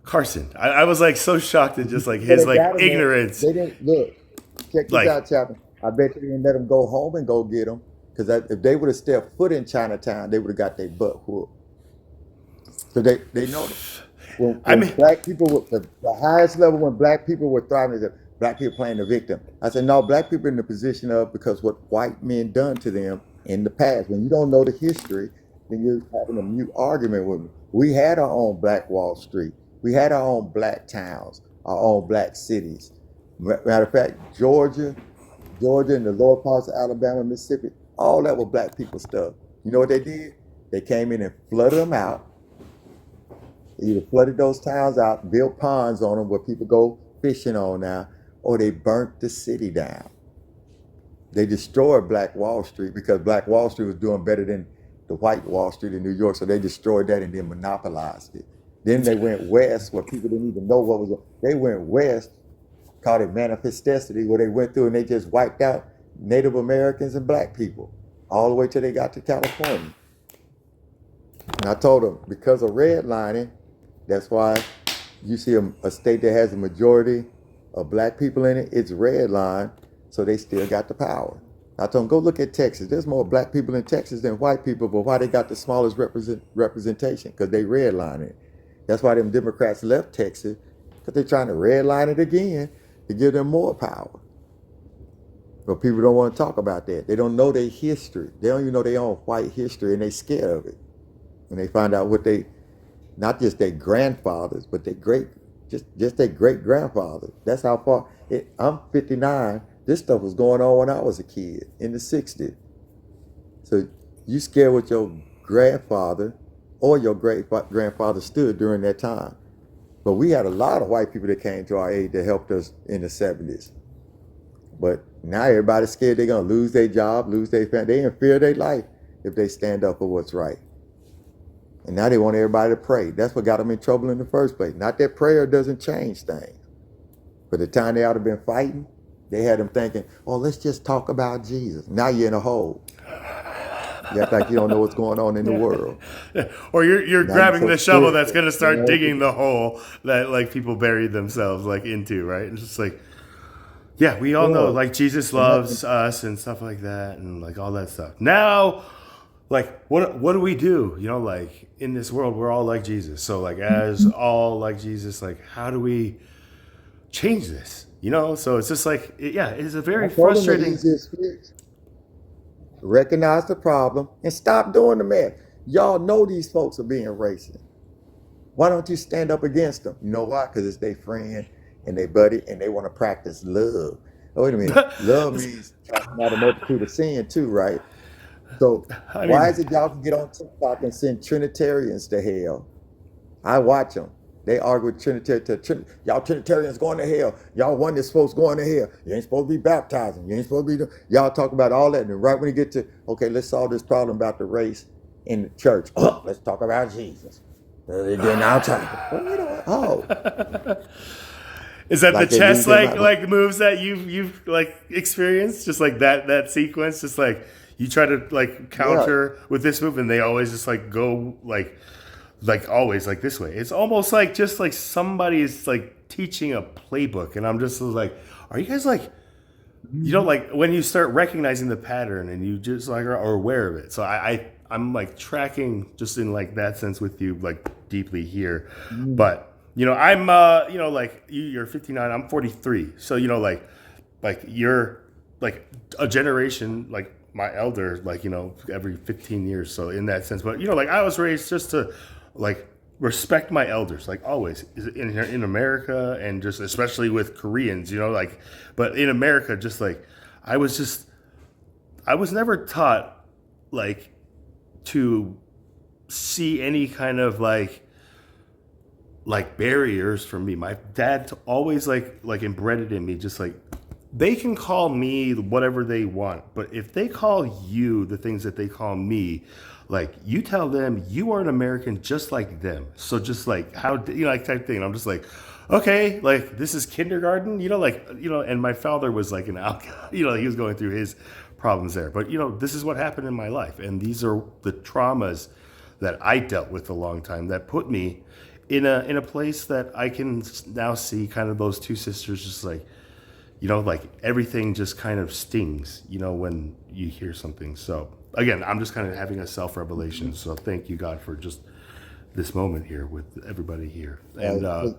Carson? I was like so shocked at just like his like ignorance. They didn't look. Check this out, Chapman. I bet you didn't let them go home and go get them, because if they would have stepped foot in Chinatown, they would have got their butt whooped. So they know when black people were the highest level, when black people were thriving, is that black people playing the victim. I said, no, black people in the position of because what white men done to them in the past. When you don't know the history, then you're having a mute argument with me. We had our own Black Wall Street. We had our own black towns, our own black cities. Matter of fact, Georgia and the lower parts of Alabama, Mississippi, all that was black people stuff. You know what they did? They came in and flooded them out. They either flooded those towns out, built ponds on them where people go fishing on now, or they burnt the city down. They destroyed Black Wall Street because Black Wall Street was doing better than the white Wall Street in New York, so they destroyed that and then monopolized it. Then they went west where people didn't even know what was going. They went west, called it Manifest Destiny, where they went through and they just wiped out Native Americans and black people all the way till they got to California. And I told them, because of redlining, that's why you see a state that has a majority of black people in it, it's redlined, so they still got the power. I told them, go look at Texas. There's more black people in Texas than white people, but why they got the smallest representation? Because they redline it. That's why them Democrats left Texas, because they're trying to redline it again to give them more power. But people don't want to talk about that. They don't know their history. They don't even know their own white history, and they scared of it. When they find out what not just their grandfathers, but just their great grandfathers. That's how far. I'm 59. This stuff was going on when I was a kid in the 60s. So you scared what your grandfather or your great grandfather stood during that time. But we had a lot of white people that came to our aid that helped us in the 70s. But now everybody's scared they're going to lose their job, lose their family. They in fear of their life if they stand up for what's right. And now they want everybody to pray. That's what got them in trouble in the first place. Not that prayer doesn't change things. But the time they ought to have been fighting, they had them thinking, oh, let's just talk about Jesus. Now you're in a hole. You act like you don't know what's going on in the world. Or you're grabbing the shovel that's going to start digging the hole that like people buried themselves like into, right? It's just like, yeah, we all know like Jesus loves us and stuff like that and like all that stuff. Now, like what do we do? You know, like in this world, we're all like Jesus. So like as all like Jesus, like how do we change this? You know, so it's just like it's a very I told them the frustrating. easiest fix. Recognize the problem and stop doing the math. Y'all know these folks are being racist. Why don't you stand up against them? You know why? Because it's their friend and their buddy, and they want to practice love. Oh, wait a minute. Love means casting out a multitude of sin too, right? So I why mean, is it y'all can get on TikTok and send Trinitarians to hell? I watch them. They argue with y'all Trinitarians going to hell. Y'all oneness folks going to hell. You ain't supposed to be baptizing. You ain't supposed to be doing. Y'all talk about all that, and right when you get to let's solve this problem about the race in the church. Oh, let's talk about Jesus. Then I'll talk. is that Like the they chess lose their mind. like moves that you've like experienced? Just like that sequence, just like you try to like counter with this move, and they always just like go like always like this way. It's almost like just like somebody is like teaching a playbook, and I'm just like, are you guys like, you know, like when you start recognizing the pattern and you just like are aware of it. So I'm like tracking just in like that sense with you like deeply here, but you know I'm you know like you're 59, I'm 43, so you know like you're like a generation like my elder, like, you know, every 15 years. So in that sense, but you know, like I was raised just to like respect my elders, like always in America, and just especially with Koreans, you know, like, but in America, just like I was never taught like to see any kind of like barriers for me. My dad always like inbred it in me, just like they can call me whatever they want, but if they call you the things that they call me, like you tell them you are an American just like them. So just like how, you know, like type thing. And I'm just like, okay, like this is kindergarten, you know, like, you know, and my father was like an alcoholic, you know, he was going through his problems there. But, you know, this is what happened in my life. And these are the traumas that I dealt with a long time that put me in a place that I can now see kind of those two sisters just like, you know, like everything just kind of stings, you know, when you hear something. So again, I'm just kind of having a self-revelation. So thank you, God, for just this moment here with everybody here. And Okay,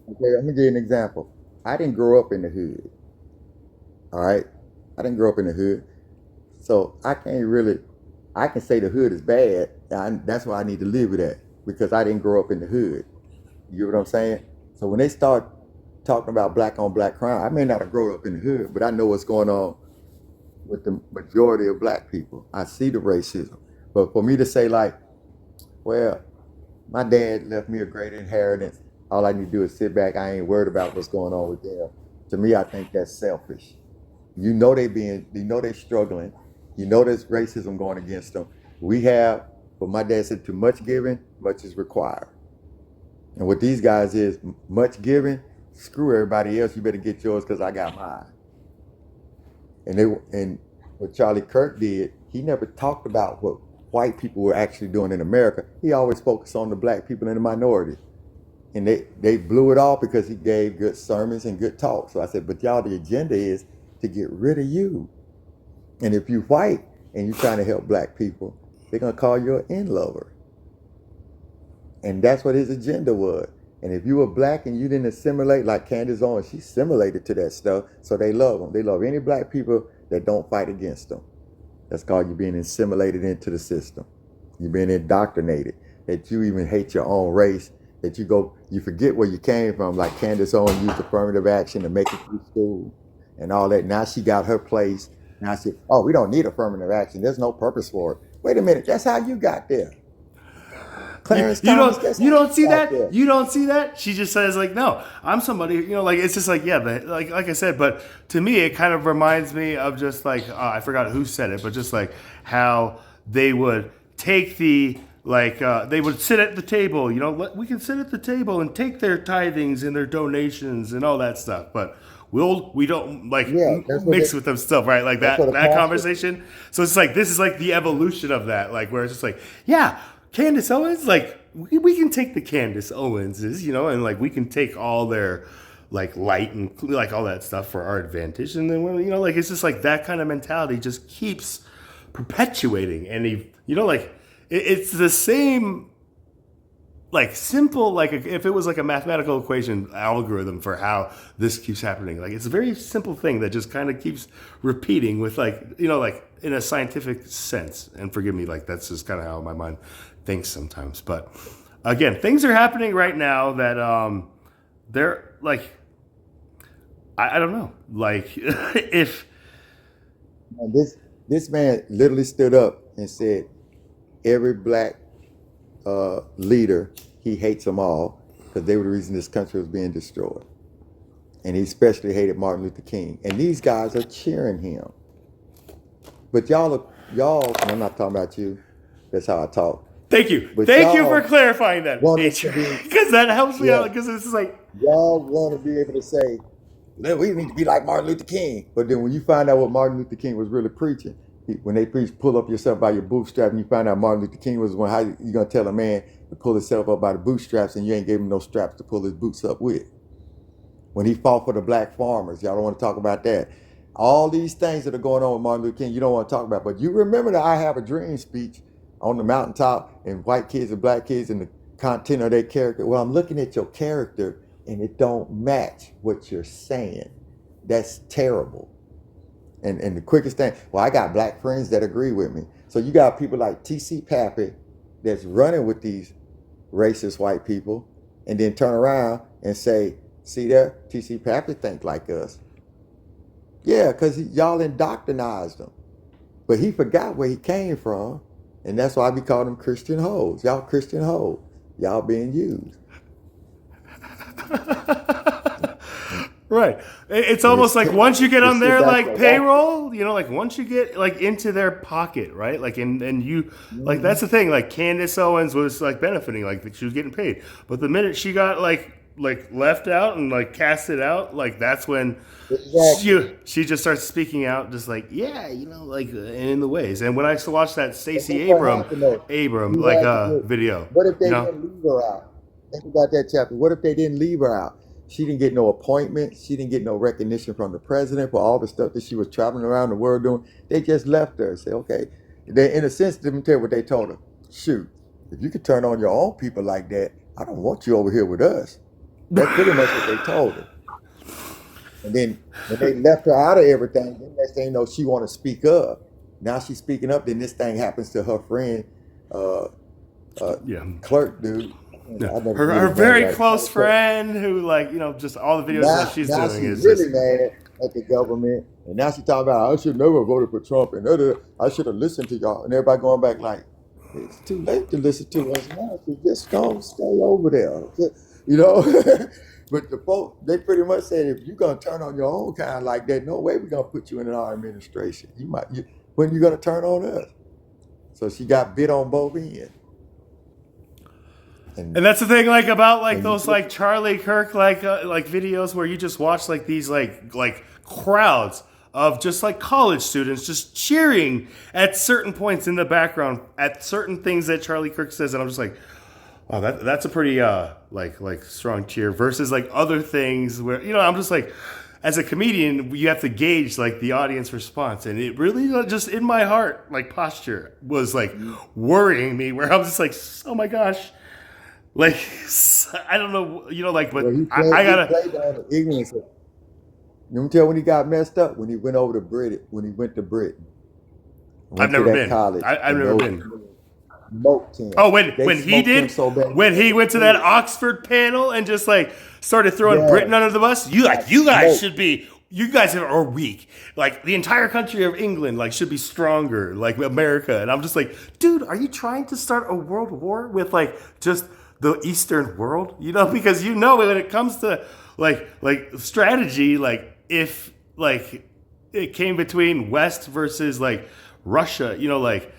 I'm gonna give you an example. I didn't grow up in the hood. All right, I didn't grow up in the hood, so I can say the hood is bad. That's why I need to live with that, because I didn't grow up in the hood. You know what I'm saying? So when they start talking about black on black crime, I may not have grown up in the hood, but I know what's going on with the majority of black people. I see the racism. But for me to say like, well, my dad left me a great inheritance, all I need to do is sit back, I ain't worried about what's going on with them. To me, I think that's selfish. You know they struggling. You know there's racism going against them. But my dad said, too much given, much is required. And what these guys is, much given, screw everybody else, you better get yours because I got mine. And what Charlie Kirk did, he never talked about what white people were actually doing in America. He always focused on the black people and the minority. And they blew it off because he gave good sermons and good talk. So I said, but y'all, the agenda is to get rid of you. And if you white and you're trying to help black people, they're going to call you an in-lover. And that's what his agenda was. And if you were black and you didn't assimilate, like Candace Owens, she assimilated to that stuff, so they love them. They love any black people that don't fight against them. That's called you being assimilated into the system. You're being indoctrinated, that you even hate your own race, that you forget where you came from, like Candace Owens used affirmative action to make it through school and all that. Now she got her place. Now she, we don't need affirmative action. There's no purpose for it. Wait a minute, that's how you got there. Clarence Thomas, you don't see that? You don't see that? She just says like, no, I'm somebody, you know, like it's just like, yeah, but like I said, but to me it kind of reminds me of just like I forgot who said it, but just like how they would take the they would sit at the table, you know, we can sit at the table and take their tithings and their donations and all that stuff, but we don't like mix with them stuff, right? Like that conversation. So it's like this is like the evolution of that, like where it's just like, yeah, Candace Owens, like we can take the Candace Owenses, you know, and like we can take all their like light and like all that stuff for our advantage, and then you know, like it's just like that kind of mentality just keeps perpetuating, and Like it's the same, like simple, like if it was like a mathematical equation algorithm for how this keeps happening. Like it's a very simple thing that just kind of keeps repeating with like in a scientific sense. And forgive me, like that's just kind of how my mind thinks sometimes. But again, things are happening right now that they're like, I don't know, like if And this man literally stood up and said, every black leader, he hates them all because they were the reason this country was being destroyed. And he especially hated Martin Luther King. And these guys are cheering him. But y'all, and I'm not talking about you. That's how I talk. Thank you. But Thank you y'all for clarifying that, want it to be- because that helps me Yeah. out. Because it's like, Y'all want to be able to say, we need to be like Martin Luther King. But then when you find out what Martin Luther King was really preaching, when they preach pull up yourself by your bootstrap, and you find out Martin Luther King was one, how you going to tell a man to pull himself up by the bootstraps and you ain't gave him no straps to pull his boots up with? When he fought for the black farmers, y'all don't want to talk about that. All these things that are going on with Martin Luther King, you don't want to talk about. But you remember the I Have a Dream speech on the mountaintop, and white kids and black kids and the content of their character. Well, I'm looking at your character and it don't match what you're saying. That's terrible. And the quickest thing, well, I got black friends that agree with me. So you got people like T.C. Pappy that's running with these racist white people and then turn around and say, see there, T.C. Pappy think like us. Yeah, because y'all indoctrinized him. But he forgot where he came from. And that's why we call them Christian hoes. Y'all Christian hoes. Y'all being used. right. It's almost like once you get on their like That's payroll, like once you get like into their pocket, right? Like and you like that's the thing. Like Candace Owens was like benefiting, like she was getting paid. But the minute she got like left out and like casted out, like that's when she just starts speaking out, just like like in the ways. And when I used to watch that Stacey Abram video, what if they didn't leave her out? Think about that chapter. What if they didn't leave her out? She didn't get no appointment. She didn't get no recognition from the president for all the stuff that she was traveling around the world doing. They just left her and say, okay. They, in a sense, let me tell you what they told her. Shoot, if you could turn on your own people like that, I don't want you over here with us. That's pretty much what they told her. And then when they left her out of everything, then next thing you know, she want to speak up. Now she's speaking up. Then this thing happens to her friend, clerk dude. Her very close friend who just all the videos that she's doing she's is really just, mad at the government. And now she's talking about, I should never voted for Trump and I should have listened to y'all. And everybody going back like, it's too late to listen to us now. So just don't stay over there. But the folks, they pretty much said, if you're going to turn on your own kind like that, no way we're going to put you in our administration. When you going to turn on us? So she got bit on both ends. And that's the thing, like about like those like Charlie Kirk like videos where you just watch like these like crowds of just like college students just cheering at certain points in the background at certain things that Charlie Kirk says, and I'm just like, oh, that's a pretty like strong cheer versus like other things where I'm just like, as a comedian you have to gauge like the audience response, and it really just in my heart like posture was like worrying me where I was just like, oh my gosh. Like, I don't know, but I gotta. He played down the ignorance. Let me tell you when he got messed up, when he went over to Britain, I've never been. I've never been. Smoked him. Oh, when he smoked him did, so bad. when he went to that Oxford panel and just like started throwing Britain under the bus, you guys should be. You guys are weak. Like the entire country of England, like should be stronger, like America. And I'm just like, dude, are you trying to start a world war with like just the Eastern world? Because when it comes to like strategy, like if like it came between West versus like Russia, like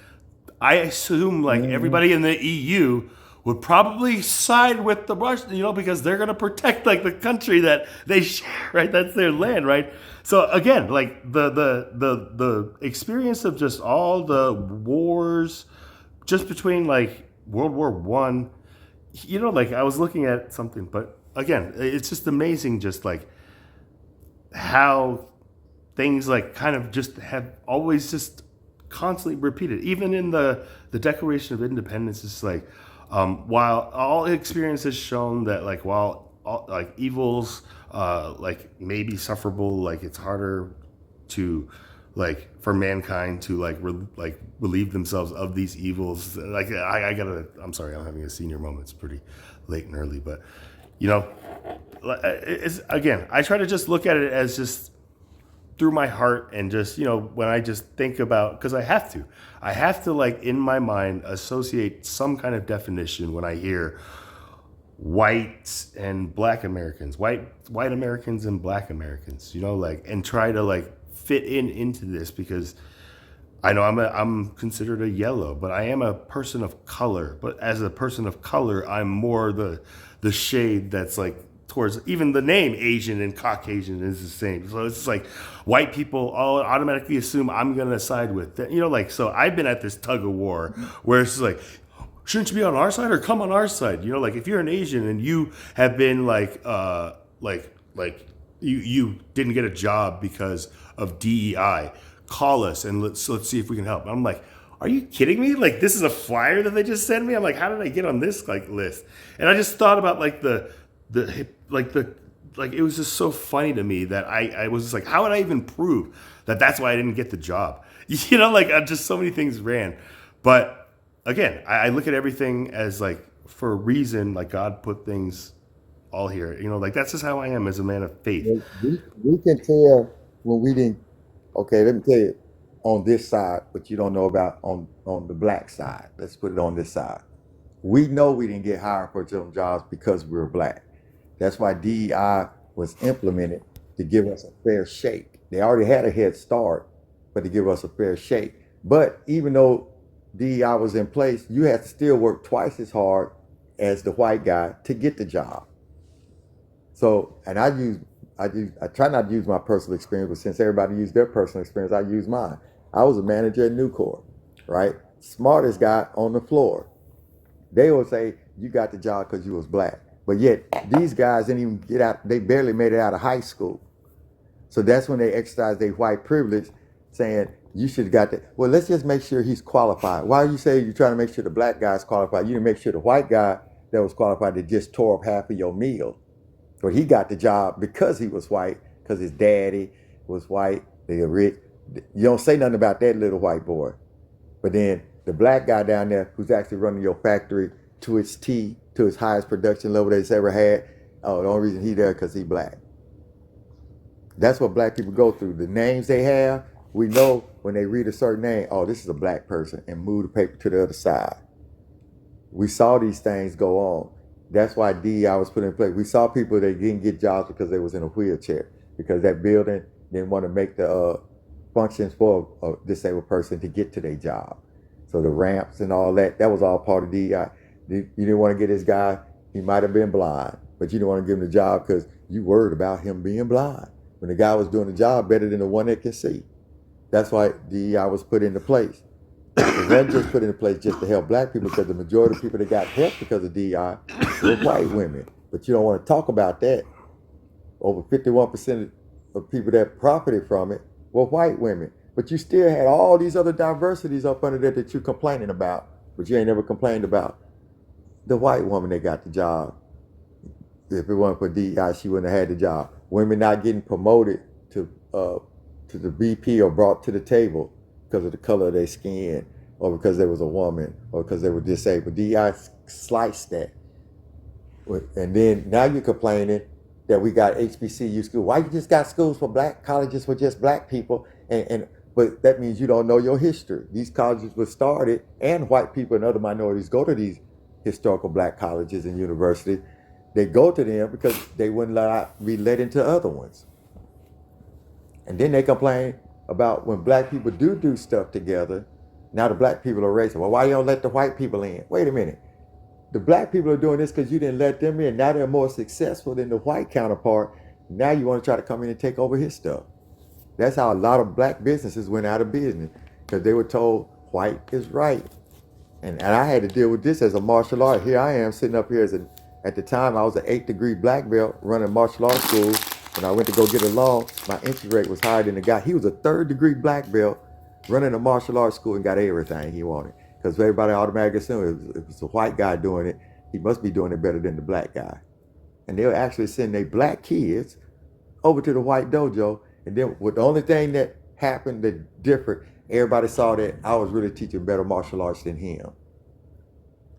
I assume like everybody in the EU would probably side with the Russians, because they're going to protect like the country that they share, right? That's their land, right? So again, like the experience of just all the wars just between like World War I, like I was looking at something, but again, it's just amazing just like how things like kind of just have always just constantly repeated. Even in the Declaration of Independence, it's like, while all experience has shown that, like, while all, like, evils like may be sufferable, like it's harder to, like, for mankind to, like, relieve themselves of these evils. Like, I'm sorry, I'm having a senior moment. It's pretty late and early, but you know, it's, again, I try to just look at it as just through my heart, and just, you know, when I just think about, because I have to, like, in my mind, associate some kind of definition when I hear white and black Americans, white Americans and black Americans, you know, like, and try to, like, fit into this, because I know I'm considered a yellow, but I am a person of color. But as a person of color, I'm more the shade that's, like, towards, even the name Asian and Caucasian is the same. So it's just like white people all automatically assume I'm gonna side with that, you know, like, so I've been at this tug of war where it's just like, shouldn't you be on our side or come on our side? You know, like, if you're an Asian and you have been like you didn't get a job because of DEI, call us and let's see if we can help. And I'm like, are you kidding me? Like, this is a flyer that they just sent me. I'm like, how did I get on this, like, list? And I just thought about, like, it was just so funny to me that I was just like, how would I even prove that that's why I didn't get the job? You know, like, just so many things ran. But again, I look at everything as, like, for a reason, like, God put things all here. You know, like, that's just how I am as a man of faith. We can tell when we didn't. Okay, let me tell you, on this side, what you don't know about on the black side. Let's put it on this side. We know we didn't get hired for some jobs because we were black. That's why DEI was implemented, to give us a fair shake. They already had a head start, but to give us a fair shake. But even though DEI was in place, you had to still work twice as hard as the white guy to get the job. So, and I try not to use my personal experience, but since everybody used their personal experience, I use mine. I was a manager at Nucor, right? Smartest guy on the floor. They would say, you got the job because you was black. But yet, these guys didn't even get out, they barely made it out of high school. So that's when they exercised their white privilege, saying, you should have got that. Well, let's just make sure he's qualified. Why you say you're trying to make sure the black guy's qualified? You didn't make sure the white guy that was qualified that just tore up half of your meal. But he got the job because he was white, because his daddy was white, they were rich. You don't say nothing about that little white boy. But then the black guy down there who's actually running your factory to its T, to its highest production level that it's ever had, oh, the only reason he there because he black. That's what black people go through. The names they have, we know when they read a certain name, oh, this is a black person, and move the paper to the other side. We saw these things go on. That's why DEI was put in place. We saw people that didn't get jobs because they was in a wheelchair, because that building didn't want to make the functions for a disabled person to get to their job. So the ramps and all that, that was all part of DEI. You didn't want to get this guy, he might have been blind, but you didn't want to give him the job because you worried about him being blind. When the guy was doing the job better than the one that can see. That's why DEI was put into place. It wasn't just put into place just to help black people, because the majority of people that got help because of DEI were white women. But you don't want to talk about that. Over 51% of people that profited from it were white women. But you still had all these other diversities up under there that you're complaining about, but you ain't never complained about the white woman that got the job. If it wasn't for DEI, she wouldn't have had the job. Women not getting promoted to the VP or brought to the table because of the color of their skin, or because they was a woman, or because they were disabled. DEI sliced that. And then now you're complaining that we got HBCU school. Why you just got schools for black, colleges for just black people? But that means you don't know your history. These colleges were started, and white people and other minorities go to these historical black colleges and universities. They go to them because they wouldn't be let into other ones. And then they complain about when black people do stuff together. Now the black people are racist. Well, why you don't let the white people in? Wait a minute. The black people are doing this because you didn't let them in. Now they're more successful than the white counterpart. Now you want to try to come in and take over his stuff. That's how a lot of black businesses went out of business, because they were told white is right. And I had to deal with this as a martial art. Here I am sitting up here at the time I was an 8th degree black belt running martial arts school. When I went to go get a law, my entry rate was higher than the guy. He was a 3rd degree black belt running a martial arts school and got everything he wanted. Because everybody automatically assumed if it's a white guy doing it, he must be doing it better than the black guy. And they'll actually send their black kids over to the white dojo. And then with the only thing that happened that different, everybody saw that I was really teaching better martial arts than him.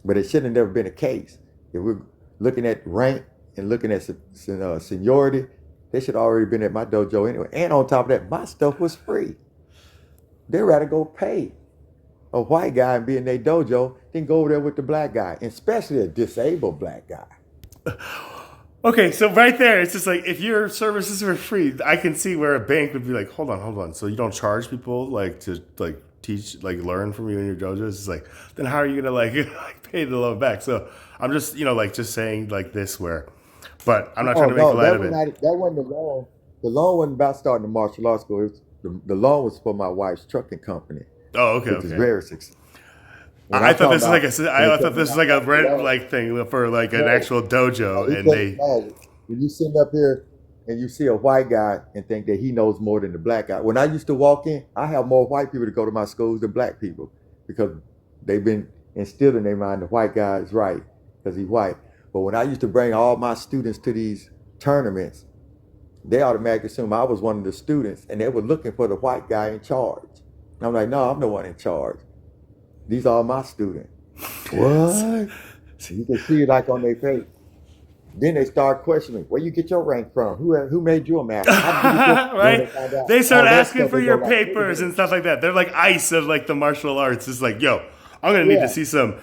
But it should have never been a case. If we're looking at rank and looking at seniority, they should have already been at my dojo anyway. And on top of that, my stuff was free. They'd rather go pay a white guy and be in their dojo than go over there with the black guy, especially a disabled black guy. Okay, so right there, it's just like if your services were free, I can see where a bank would be like, hold on. So you don't charge people like to like teach, like learn from you in your dojos? It's like, then how are you gonna like pay the loan back? So I'm just like just saying like this where, but I'm not trying to make light of it. That wasn't the loan. The loan wasn't about starting the martial arts school. It was, the loan was for my wife's trucking company. Oh, okay. Which is very successful. I thought this was like a rent like thing for like an actual dojo, and they. When you sit up here and you see a white guy and think that he knows more than the black guy. When I used to walk in, I have more white people to go to my schools than black people because they've been instilled in their mind the white guy is right because he's white. But when I used to bring all my students to these tournaments, they automatically assumed I was one of the students, and they were looking for the white guy in charge. And I'm like, no, I'm the one in charge. These are my students. What? So you can see it like on their face. Then they start questioning, where you get your rank from? Who made you a master? Right? They start asking for your papers and stuff like that. They're like ICE of like the martial arts. It's like, yo, I'm gonna need to see some.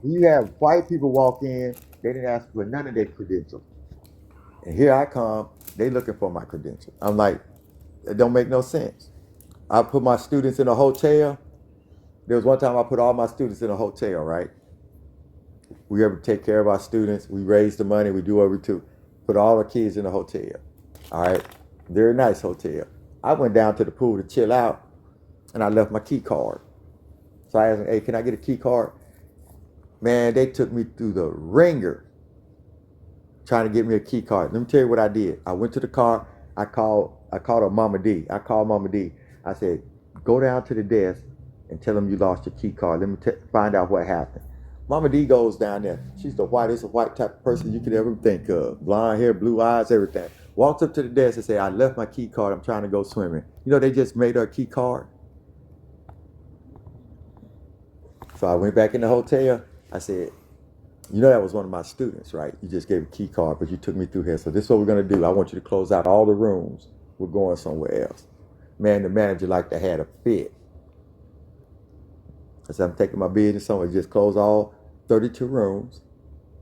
You have white people walk in, they didn't ask for none of their credentials. And here I come, they looking for my credentials. I'm like, it don't make no sense. I put my students in a hotel. There was one time I put all my students in a hotel, right? We ever take care of our students. We raise the money. We do what we do. Put all the kids in a hotel. All right? Very nice hotel. I went down to the pool to chill out, and I left my key card. So I asked them, hey, can I get a key card? Man, they took me through the ringer trying to get me a key card. Let me tell you what I did. I went to the car. I called her Mama D. I called Mama D. I said, go down to the desk and tell them you lost your key card. Let me find out what happened. Mama D goes down there. She's the whitest white type of person you could ever think of. Blonde hair, blue eyes, everything. Walks up to the desk and say, I left my key card. I'm trying to go swimming. You know, they just made her a key card. So I went back in the hotel. I said, you know that was one of my students, right? You just gave a key card, but you took me through here. So this is what we're going to do. I want you to close out all the rooms. We're going somewhere else. Man, the manager like to had a fit. I said, I'm taking my business somewhere. Just close all 32 rooms,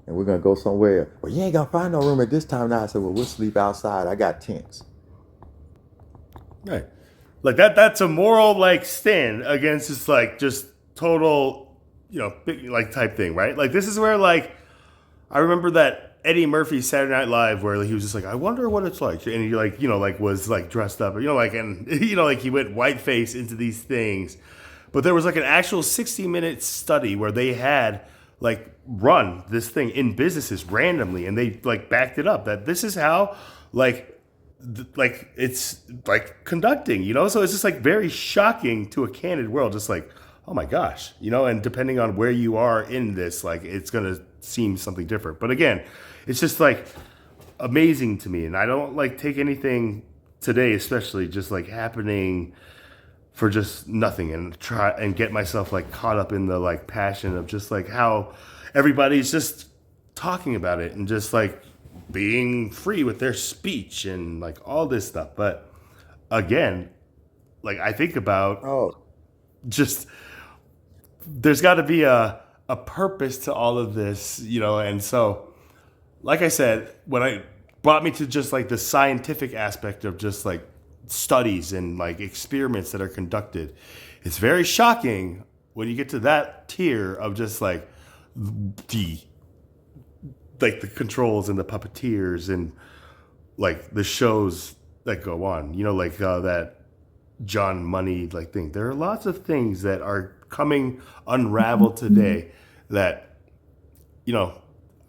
and we're going to go somewhere. Well, you ain't going to find no room at this time now. I said, well, we'll sleep outside. I got tents. Right. Like that's a moral like stand against this like just total, big, like type thing, right? Like this is where like I remember that Eddie Murphy's Saturday Night Live where he was just like, I wonder what it's like. And he like, was like dressed up, and like he went white face into these things. But there was like an actual 60-minute study where they had like run this thing in businesses randomly, and they like backed it up that this is how like it's like conducting, so it's just like very shocking to a candid world, just like, oh my gosh, and depending on where you are in this, like it's gonna seem something different. But again, it's just like amazing to me, and I don't like take anything today, especially just like happening for just nothing, and try and get myself like caught up in the like passion of just like how everybody's just talking about it and just like being free with their speech and like all this stuff. But again, like I think about just there's got to be a purpose to all of this, and so like I said, when I brought me to just like the scientific aspect of just like studies and like experiments that are conducted, it's very shocking when you get to that tier of just like the controls and the puppeteers and like the shows that go on, like that John Money like thing. There are lots of things that are coming unraveled today that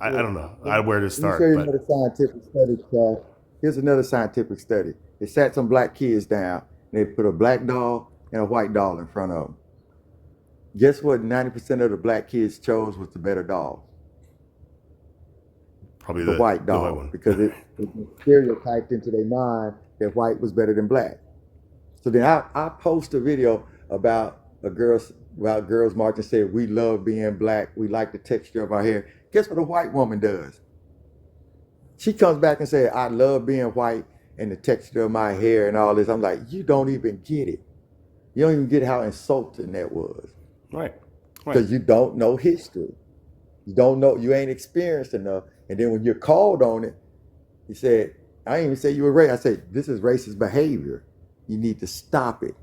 I don't know where to start. Let me show you another scientific study, Chad. Here's another scientific study. They sat some black kids down They put a black doll and a white doll in front of them. Guess what? 90% of the black kids chose was the better doll, Probably the white the white doll, one. because it was stereotyped into their mind that white was better than black. So then I post a video about girls marching, said we love being black, we like the texture of our hair. Guess what a white woman does? She comes back and says, I love being white and the texture of my hair and all this. I'm like, you don't even get it. You don't even get how insulting that was. Right. Because you don't know history. You don't know, you ain't experienced enough. And then when you're called on it, he said, I didn't even say you were racist. I said, this is racist behavior. You need to stop it.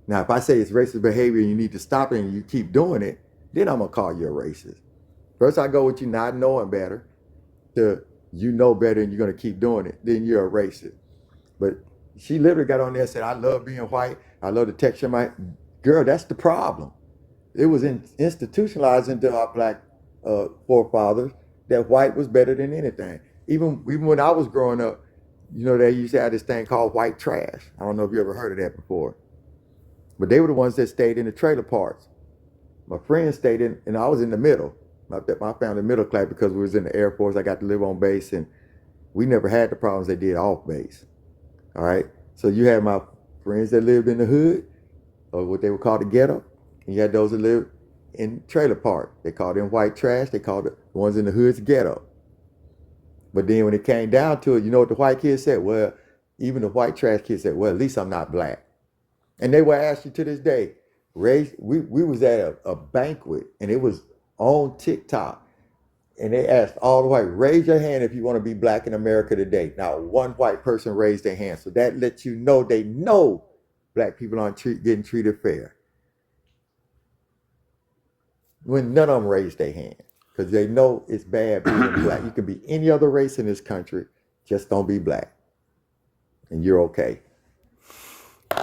Now, if I say it's racist behavior and you need to stop it and you keep doing it, then I'm going to call you a racist. First, I go with you not knowing better to you know better and you're going to keep doing it. Then you're a racist. But she literally got on there and said, I love being white. I love the texture of my... Girl, that's the problem. It was institutionalized into our black forefathers that white was better than anything. Even when I was growing up, you know, they used to have this thing called white trash. I don't know if you ever heard of that before. But they were the ones that stayed in the trailer parks. My friends stayed in, and I was in the middle. My family middle class because we was in the Air Force. I got to live on base, and we never had the problems they did off base. All right? So you had my friends that lived in the hood, or what they would call the ghetto, and you had those that lived in trailer park. They called them white trash. They called the ones in the hoods ghetto. But then when it came down to it, you know what the white kids said? Well, even the white trash kids said, well, at least I'm not black. And they will ask you to this day, we was at a banquet, and it was on TikTok. And they asked all the white, raise your hand if you want to be black in America today. Now, one white person raised their hand. So that lets you know they know black people aren't getting treated fair. When none of them raised their hand. Because they know it's bad being black. You can be any other race in this country, just don't be black. And you're okay.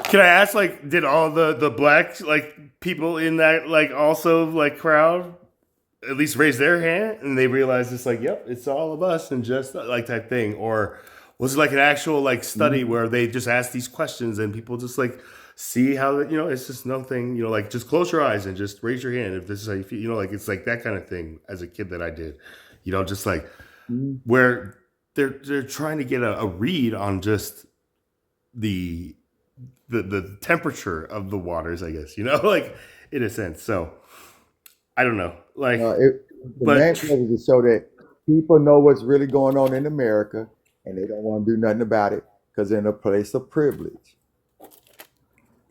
Can I ask, like, did all the black, like, people in that, like, also, like, crowd at least raise their hand and they realized it's like, yep, it's all of us and just like that thing? Or was it like an actual, like, study where they just asked these questions and people just, like, see how, you know, it's just nothing, you know, like, just close your eyes and just raise your hand if this is how you feel, you know, like, it's like that kind of thing as a kid that I did, you know, just like where they're trying to get a read on just the temperature of the waters, I guess, you know, like, in a sense. So I don't know, like, The but main purpose is to show that people know what's really going on in America and they don't want to do nothing about it because they're in a place of privilege.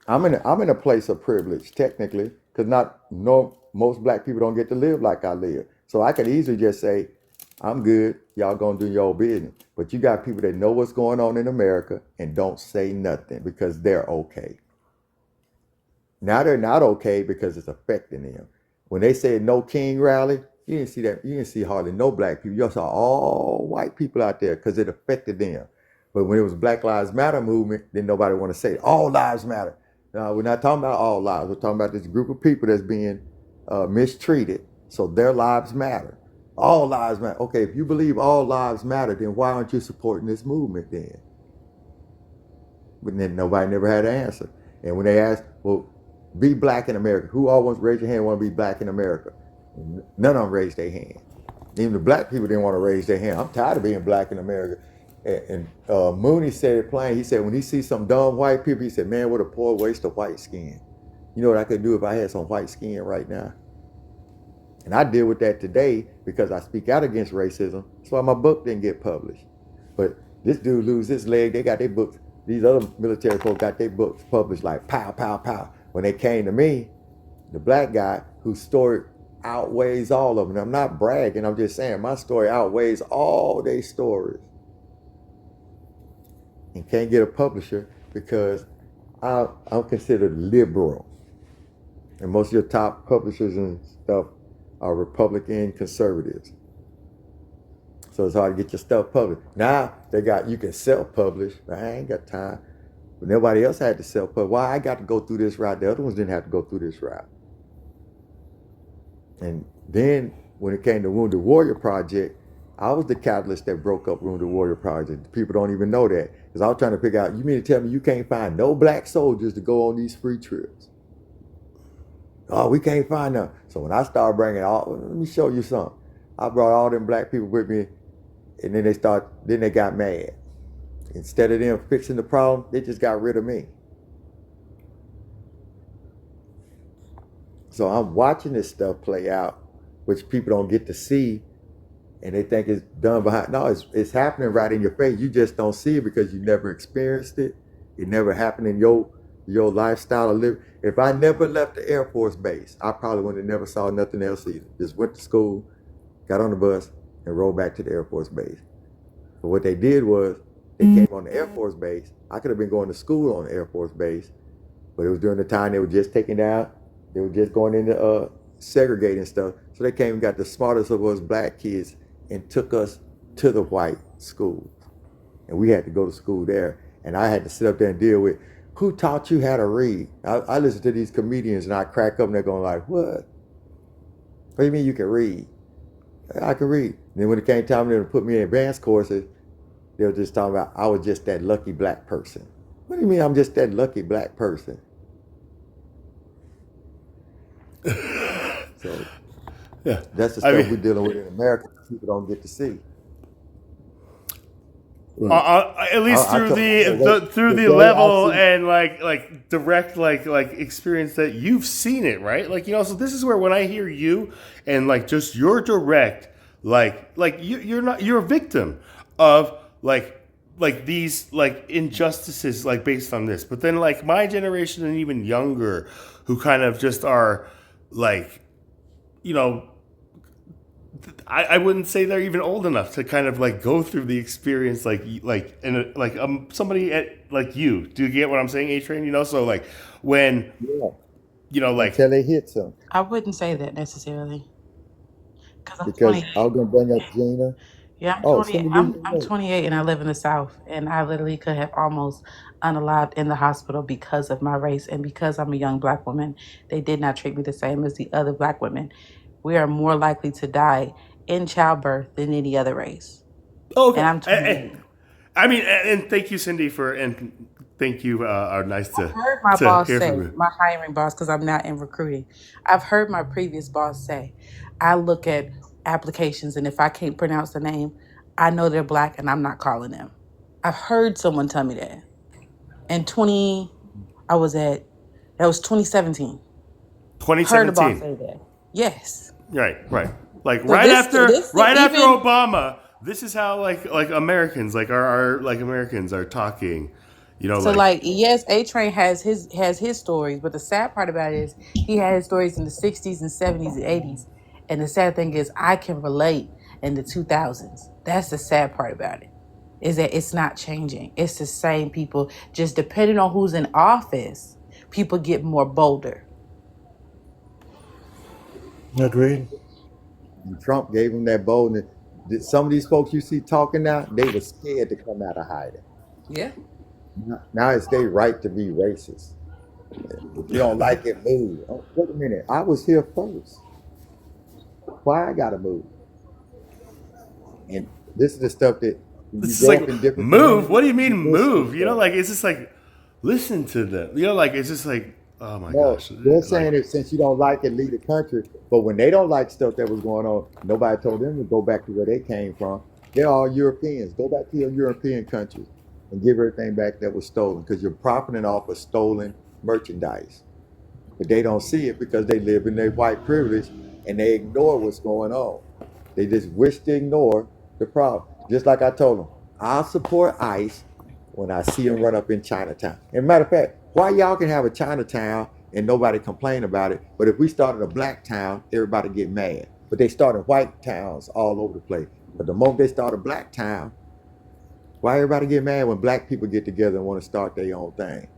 I'm in a place of privilege technically because most black people don't get to live like I live. So I could easily just say, I'm good, y'all gonna do your business. But you got people that know what's going on in America and don't say nothing because they're okay. Now they're not okay because it's affecting them. When they said no king rally, you didn't see that. You didn't see hardly no black people. You saw all white people out there because it affected them. But when it was Black Lives Matter movement, then nobody want to say it. All lives matter. No, we're not talking about all lives. We're talking about this group of people that's being mistreated. So their lives matter. All lives matter. Okay, if you believe all lives matter, then why aren't you supporting this movement then? But then nobody never had an answer. And when they asked, well, be black in America. Who all wants to raise your hand want to be black in America? None of them raised their hand. Even the black people didn't want to raise their hand. I'm tired of being black in America. And Mooney said it plain. He said when he sees some dumb white people, he said, man, what a poor waste of white skin. You know what I could do if I had some white skin right now? And I deal with that today because I speak out against racism. That's why my book didn't get published. But this dude lose his leg. They got their books. These other military folks got their books published like pow, pow, pow. When they came to me, the black guy whose story outweighs all of them. I'm not bragging. I'm just saying my story outweighs all their stories. And can't get a publisher because I'm considered liberal. And most of your top publishers and stuff are Republican conservatives. So it's hard to get your stuff published. Now you can self-publish, but I ain't got time. But nobody else had to self-publish. Why I got to go through this route? The other ones didn't have to go through this route. And then when it came to Wounded Warrior Project, I was the catalyst that broke up Room to Warrior Project. People don't even know that. Because I was trying to figure out, you mean to tell me you can't find no black soldiers to go on these free trips? Oh, we can't find them. So when I started bringing let me show you something. I brought all them black people with me, and then they got mad. Instead of them fixing the problem, they just got rid of me. So I'm watching this stuff play out, which people don't get to see, and they think it's done behind. No, it's happening right in your face. You just don't see it because you never experienced it. It never happened in your lifestyle of living. If I never left the Air Force Base, I probably would have never saw nothing else either. Just went to school, got on the bus, and rode back to the Air Force Base. But what they did was they came on the Air Force Base. I could have been going to school on the Air Force Base, but it was during the time they were just taking down. They were just going into segregating stuff. So they came and got the smartest of us black kids and took us to the white schools. And we had to go to school there. And I had to sit up there and deal with, who taught you how to read? I listen to these comedians and I crack up and they're going like, what? What do you mean you can read? I can read. And then when it came time to put me in advanced courses, they were just talking about I was just that lucky black person. What do you mean I'm just that lucky black person? So Yeah. that's the stuff we're dealing with in America that people don't get to see. At least through the level and like direct like experience that you've seen it, right? Like, you know, so this is where when I hear you and like just your direct like you're a victim of like these like injustices like based on this. But then like my generation and even younger who kind of just are like, you know, I wouldn't say they're even old enough to kind of like go through the experience somebody like you. Do you get what I'm saying, A-Train? You know, so like when you know like Until they hit some. I wouldn't say that necessarily because I'm Because 28. I was gonna bring up Gina. Yeah, I'm Oh, 28. I'm 28 and I live in the South, and I literally could have almost unalived in the hospital because of my race and because I'm a young black woman. They did not treat me the same as the other black women. We are more likely to die in childbirth than any other race. Oh, okay. And I'm 28. I mean, and thank you, Cindy, and thank you. Are nice to I've heard my boss hear say, from you. my hiring boss, because I'm not in recruiting. I've heard my previous boss say, I look at applications and if I can't pronounce the name, I know they're black and I'm not calling them. I've heard someone tell me that. And that was 2017. Heard a boss 2017. say that. Yes. Right. Like So after even Obama, this is how like Americans like our like Americans are talking. You know, So like like yes, A-Train has his stories, but the sad part about it is he had his stories in the 60s and 70s and 80s. And the sad thing is I can relate in the 2000s. That's the sad part about it. Is that it's not changing. It's the same people. Just depending on who's in office, people get more bolder. Agreed. And Trump gave them that boldness. Some of these folks you see talking now, they were scared to come out of hiding. Yeah. Now it's their right to be racist. If you don't like it, move. Oh, wait a minute. I was here first. Why I gotta move? And this is the stuff that you it's grow like up in different move. communities, What do you mean you listen move? to You know, stuff. like it's just like listen to them. You know, like it's just like oh my No, gosh. they're Like, saying it since you don't like it, leave the country. But when they don't like stuff that was going on, nobody told them to go back to where they came from. They're all Europeans. Go back to your European countries and give everything back that was stolen because you're profiting off of stolen merchandise. But they don't see it because they live in their white privilege and they ignore what's going on. They just wish to ignore the problem. Just like I told them, I'll support ICE when I see them run up in Chinatown. And matter of fact, why y'all can have a Chinatown and nobody complain about it, but if we started a black town, everybody get mad. But they started white towns all over the place. But the moment they start a black town, why everybody get mad when black people get together and want to start their own thing?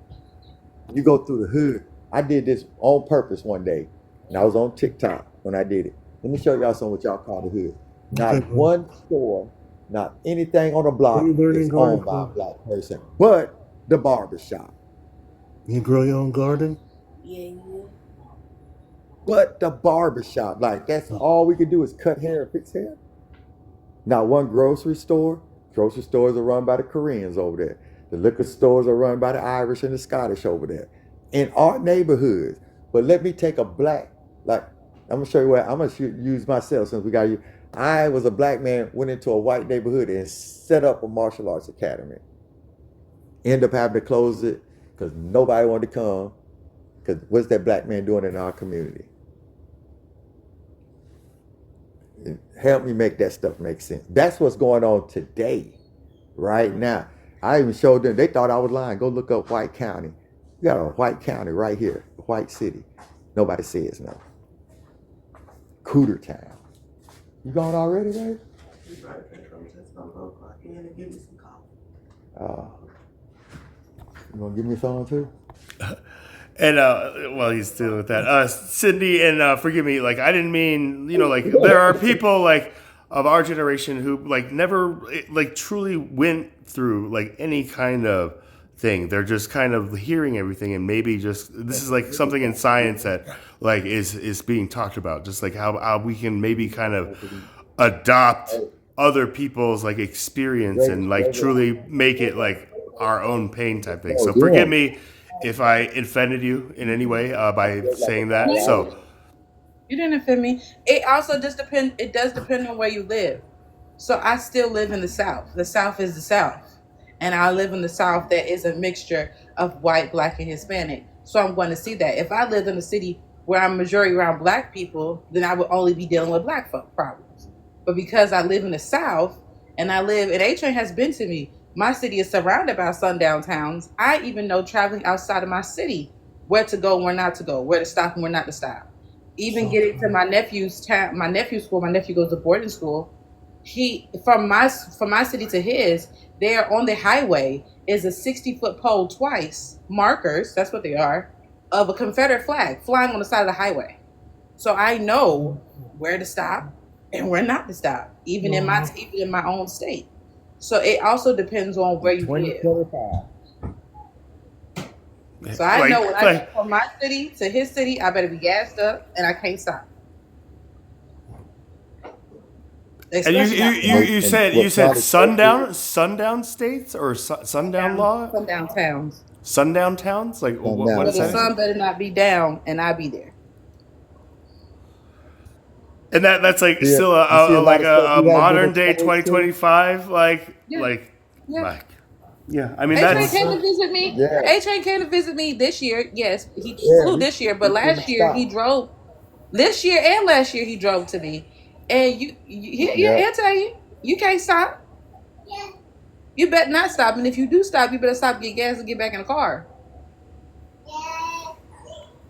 You go through the hood. I did this on purpose one day, and I was on TikTok when I did it. Let me show y'all some what y'all call the hood. Not Okay. one store, not anything on the block What are you learning, is owned by a garden? black person, but the barber shop. You grow your own garden? Yeah. But the barber shop. Like, that's all we can do is cut hair and fix hair. Not one grocery store. Grocery stores are run by the Koreans over there. The liquor stores are run by the Irish and the Scottish over there. In our neighborhoods. But let me take a black, like, I'm gonna show you what, I'm gonna use myself since we got you. I was a black man, went into a white neighborhood and set up a martial arts academy. End up having to close it because nobody wanted to come. Because what's that black man doing in our community? Help me make that stuff make sense. That's what's going on today, right now. I even showed them, they thought I was lying. Go look up White County. You got a white county right here, a white city. Nobody says nothing. Cooter Town. You gone already, babe? You gonna give me some too? And well, he's dealing with that. Cindy, and forgive me, like I didn't mean, like there are people like of our generation who like never like truly went through like any kind of thing. They're just kind of hearing everything, and maybe just this is like something in science that like is being talked about. Just like how we can maybe kind of adopt other people's like experience and like truly make it like our own pain type thing. So forgive me if I offended you in any way by saying that. So You didn't offend me. It also just depend. It does depend on where you live. So I still live in the South. The South is the South, and I live in the South that is a mixture of white, black, and Hispanic. So I'm going to see that. If I lived in a city where I'm majority around black people, then I would only be dealing with black folk problems. But because I live in the South, and A-Train has been to me. My city is surrounded by sundown towns. I even know traveling outside of my city where to go and where not to go, where to stop and where not to stop. Even getting to my nephew's town, my nephew's school. My nephew goes to boarding school. He from my city to his, there on the highway is a 60-foot pole twice, markers, that's what they are, of a Confederate flag flying on the side of the highway. So I know where to stop and where not to stop, even in my own state. So it also depends on where you live. So I know when I get from my city to his city, I better be gassed up and I can't stop. and you said sundown states or sundown law? Sundown towns. Sundown towns? Like what is The that? sun better not be down and I be there. And that's like still a modern day 2025 yeah. I mean A-Train came to visit me. Yeah. A-Train came to visit me this year. Yes, he flew this year, but last year he drove. This year and last year he drove to me. And he'll tell you, you can't stop. You better not stop. And if you do stop, you better stop, get gas, and get back in the car.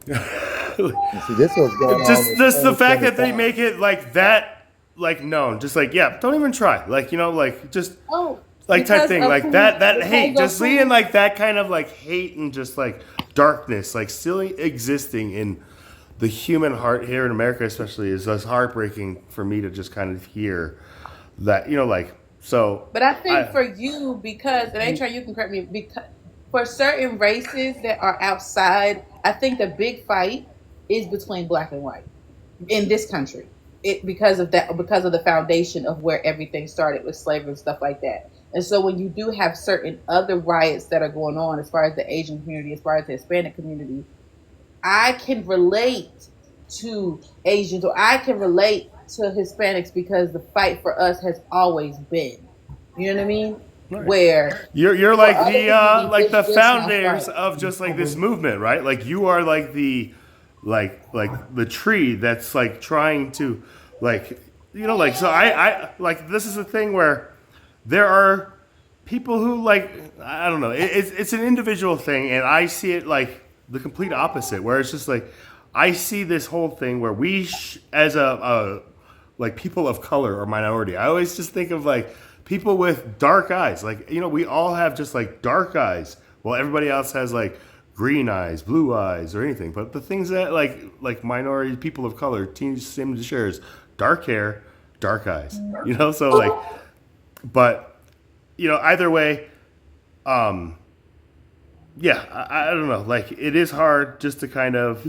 See, this was going on. Just the fact that they make it like that, like known, just like don't even try, like like just like type thing, like that hate, just seeing like that kind of like hate and just like darkness, like still existing in the human heart here in America, especially, is just heartbreaking for me to just kind of hear that, like so. But I think for you, because and A-Train, you can correct me, because for certain races that are outside, I think the big fight is between black and white in this country. Because of the foundation of where everything started with slavery and stuff like that. And so when you do have certain other riots that are going on as far as the Asian community, as far as the Hispanic community, I can relate to Asians or I can relate to Hispanics because the fight for us has always been, you know what I mean? Right. Where you're like the founders of just like this movement, right? Like you are like the the tree that's like trying to so I like this is a thing where there are people who I don't know, it's an individual thing, and I see it like the complete opposite, where it's just like I see this whole thing where we as a like people of color or minority, I always just think of like people with dark eyes, like we all have just like dark eyes, while everybody else has like green eyes, blue eyes, or anything. But the things that like minority people of color seem to share is dark hair, dark eyes. So like, but either way, yeah, I don't know. Like it is hard just to kind of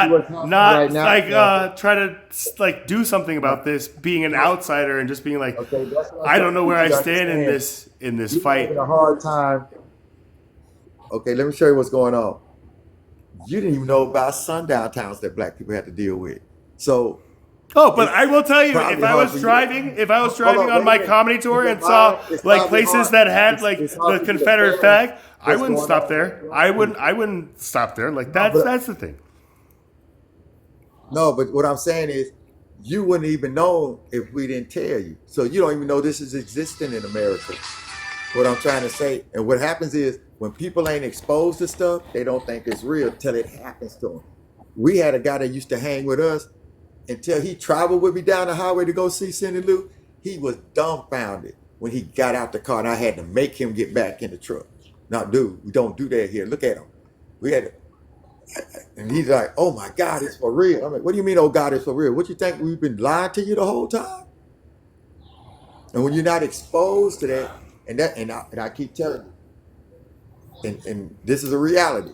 what's happening right now, like yeah. try to like do something about this, being an outsider and just being like, Okay, that's what I'm I trying don't know to where get I you to stand understand. in this You're fight. having a hard time. Okay, let me show you what's going on. You didn't even know about sundown towns that black people had to deal with. So Oh, but it's I will tell you, probably hard for you. if I was Hold driving on, on wait a my minute. comedy In tour your and saw mind, it's like probably places hard. that had like It's the hard for you to Confederate fathom flag, what's going stop on there. with black people. I wouldn't stop there. Like No, but that's the thing. no, but what I'm saying is you wouldn't even know if we didn't tell you. So you don't even know this is existing in America. What I'm trying to say, and what happens is when people ain't exposed to stuff, they don't think it's real till it happens to them. We had a guy that used to hang with us until he traveled with me down the highway to go see Cindy Lou. He was dumbfounded when he got out the car, and I had to make him get back in the truck. Now, dude, we don't do that here. Look at him. We had to, and he's like, "Oh my God, it's for real." I'm like, "What do you mean, oh God, it's for real? What you think we've been lying to you the whole time?" And when you're not exposed to that, and I keep telling you, and this is a reality.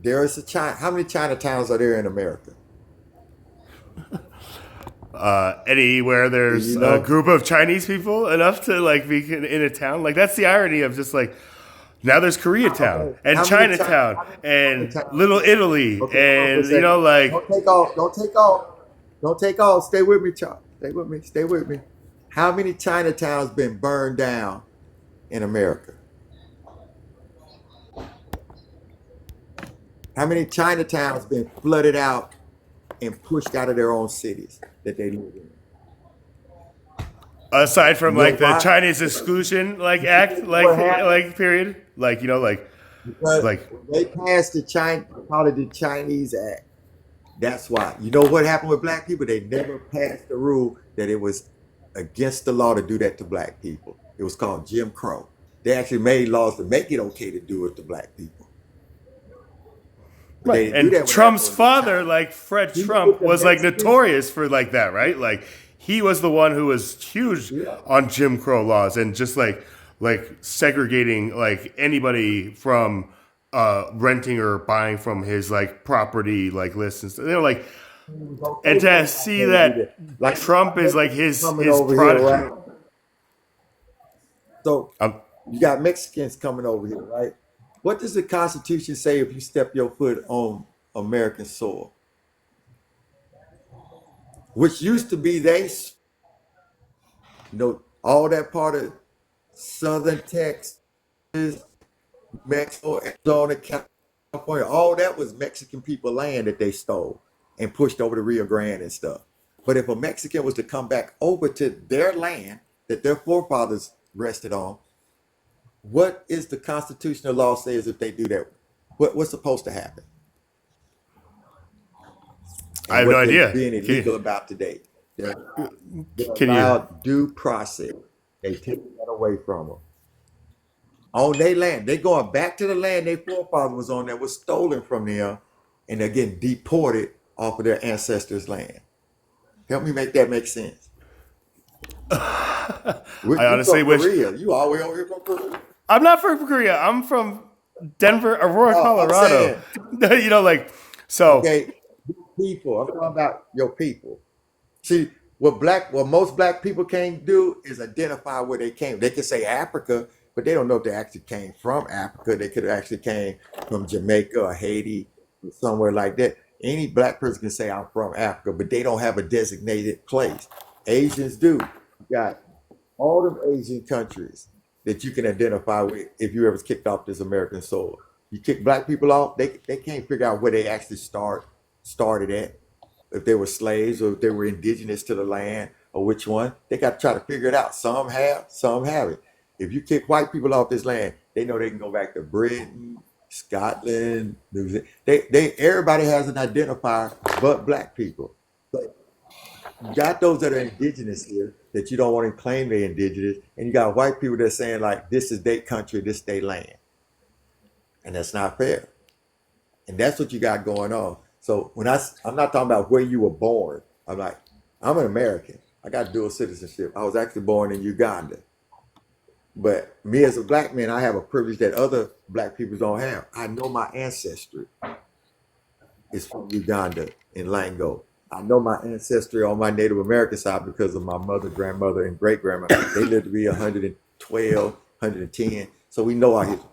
There is a China. How many Chinatowns are there in America? Anywhere Do there's you a know? group of Chinese people enough to like be in a town, like that's the irony of just like now there's Koreatown Okay. and How many China? Chinatown How many and China? Little Italy Okay, hold on for a and you know second. like Don't take off. Don't take off. Don't take off. Stay with me, Charles. Stay with me. Stay with me. How many Chinatowns been burned down in America? How many Chinatowns been flooded out and pushed out of their own cities that they live in? aside You from know like the why? Chinese exclusion like act What happened? like period like you know Because like when they passed the China, called it the Chinese Act. That's why. You know what happened with black people? They never passed the rule that it was against the law to do that to black people. It was called Jim Crow. They actually made laws to make it okay to do it to black people. But they didn't do and that when it happened Trump's with the father China. like Fred Even with Trump the was like Mexicans, notorious for like that right like he was the one who was huge yeah. on Jim Crow laws and just like segregating like anybody from renting or buying from his like property like lists and stuff. You know, like It was okay and for to a black see man to do that. that Like you Trump got is like Mexicans coming his over here, prodigy. right? So Um, you got Mexicans coming over here, right? What does the Constitution say if you step your foot on American soil? Which used to be all that part of southern Texas, Mexico, Arizona, California, all that was Mexican people land that they stole and pushed over the Rio Grande and stuff. But if a Mexican was to come back over to their land that their forefathers rested on, what is the constitutional law says if they do that? What's supposed to happen? I And have no what they're idea. being illegal about today. They're Can you? allowed due process. They take that away from them. On their land. They're going back to the land their forefather was on that was stolen from them, and they're getting deported off of their ancestors' land. Help me make that make sense. I You honestly from wish Korea. You all the way over here from Korea. I'm not from Korea. I'm from Denver, Aurora, No, I'm Colorado. saying, You know, like so. okay, people. I'm talking about your people. See, what most black people can't do is identify where they came. They can say Africa, but they don't know if they actually came from Africa. They could have actually came from Jamaica or Haiti or somewhere like that. Any black person can say I'm from Africa, but they don't have a designated place. Asians do. You got all them Asian countries that you can identify with if you ever kicked off this American soil. You kick black people off, they can't figure out where they actually started at, if they were slaves or if they were indigenous to the land or which one. They got to try to figure it out. Some have, some haven't. If you kick white people off this land, they know they can go back to Britain, Scotland, New Zealand. Everybody has an identifier but black people. But you got those that are indigenous here that you don't want to claim they're indigenous, and you got white people that are saying like this is their country, this is their land. And that's not fair. And that's what you got going on. So I'm not talking about where you were born. I'm like, I'm an American. I got dual citizenship. I was actually born in Uganda. But me as a black man, I have a privilege that other black people don't have. I know my ancestry is from Uganda and Lango. I know my ancestry on my Native American side because of my mother, grandmother, and great grandmother. They lived to be 112, 110. So we know our history.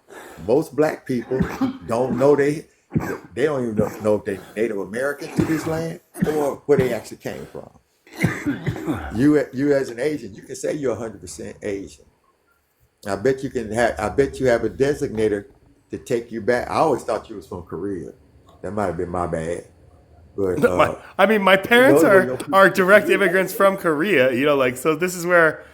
Most black people don't know they don't even know if they're Native American to this land or where they actually came from. You as an Asian, you can say you're 100% Asian. I bet you have a designator to take you back. I always thought you was from Korea. That might have been my bad. But My you parents know where your people are direct immigrants from Korea. So this is where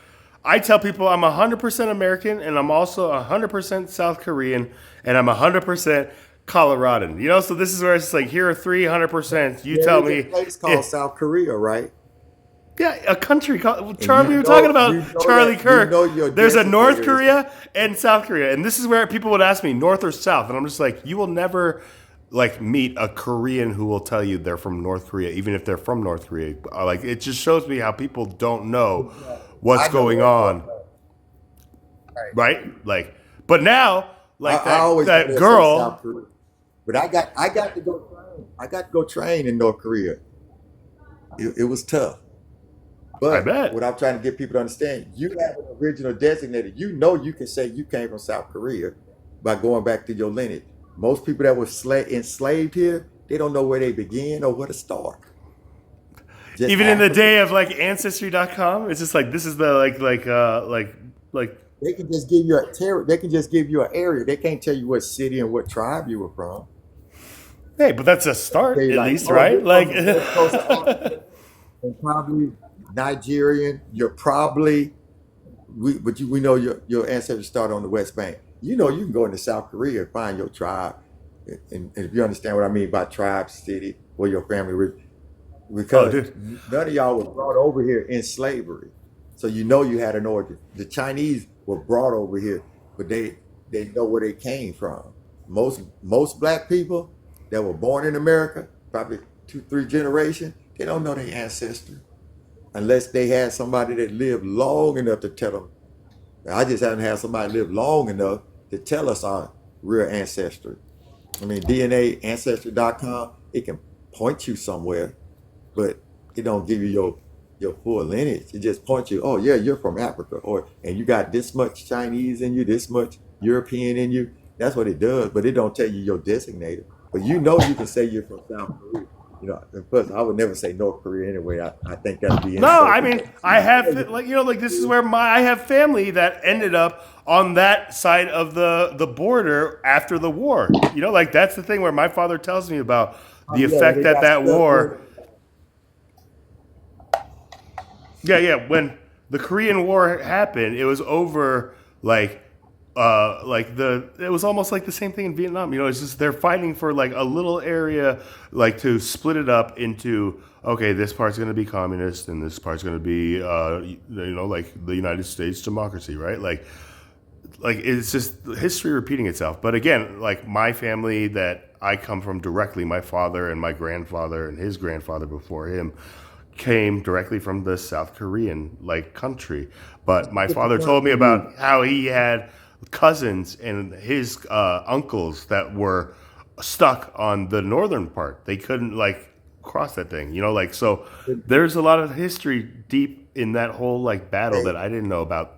I tell people I'm 100% American and I'm also 100% South Korean and I'm 100% Coloradan. So this is where it's like here are 300%. You tell there is a me place called if South Korea, right? yeah, a country called And Charlie. We were talking you about know Charlie that you Kirk. know your There's a North designator is Korea and South Korea, and this is where people would ask me North or South, and I'm just like, you will never like meet a Korean who will tell you they're from North Korea, even if they're from North Korea. Like it just shows me how people don't know what's I know going that for a on, fact. Right. right? Like, but now, like I always that wanted to say South girl. Korea. But I got to go train. I got to go train in North Korea. It was tough. I But bet. what I'm trying to get people to understand, you have an original designator. You know you can say you came from South Korea by going back to your lineage. Most people that were enslaved here, they don't know where they begin or where to start. Just Even in the Africa. day of like Ancestry.com, it's just like this is the like They can just give you a They can just give you an area. They can't tell you what city and what tribe you were from. hey, but that's a start They at like, least, oh, right? you're Like from the west coast of Africa and probably Nigerian. You're probably we know your ancestors started on the West Bank. You know you can go into South Korea and find your tribe, and if you understand what I mean by tribe, city, where your family was, oh, because dude. none of y'all were brought over here in slavery, so you know you had an origin. The Chinese were brought over here, but they know where they came from. Most black people that were born in America, probably 2, 3 generations, they don't know their ancestry unless they had somebody that lived long enough to tell them. I just haven't had somebody live long enough to tell us our real ancestry. I mean, DNA, Ancestry.com, it can point you somewhere, but it don't give you your full lineage. It just points you, oh yeah, you're from Africa, and you got this much Chinese in you, this much European in you. That's what it does, but it don't tell you your designator. But you know you can say you're from South Korea. And plus I would never say North Korea anyway. I think that'd be No, I insulting. mean But I have this is where I have family that ended up on that side of the border after the war. Like that's the thing where my father tells me about the yeah, when effect they that got that stuck war. with Yeah. When the Korean War happened, it was over it was almost like the same thing in Vietnam. It's just they're fighting for like a little area, like to split it up into okay, this part's going to be communist and this part's going to be like the United States democracy, right? Like it's just history repeating itself. But again, like my family that I come from directly, my father and my grandfather and his grandfather before him came directly from the South Korean like country. But my get the father point told me from you. about how he had cousins and his uncles that were stuck on the northern part. They couldn't like cross that thing, so there's a lot of history deep in that whole like battle Hey, that I didn't know about.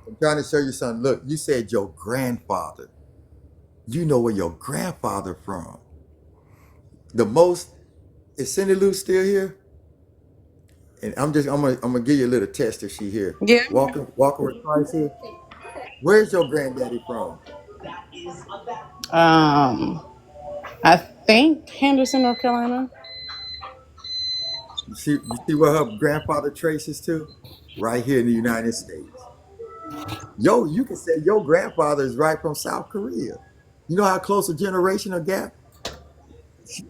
I'm trying to show you something. Look, you said your grandfather. You know where your grandfather from. The most is Cindy Lou still here? And I'm gonna give you a little test if she here. Yeah. Walking with Christ here. Where's your granddaddy from? Um, I think Henderson, North Carolina. You see where her grandfather traces to? Right here in the United States. Yo, you can say your grandfather is right from South Korea. You know how close a generational gap?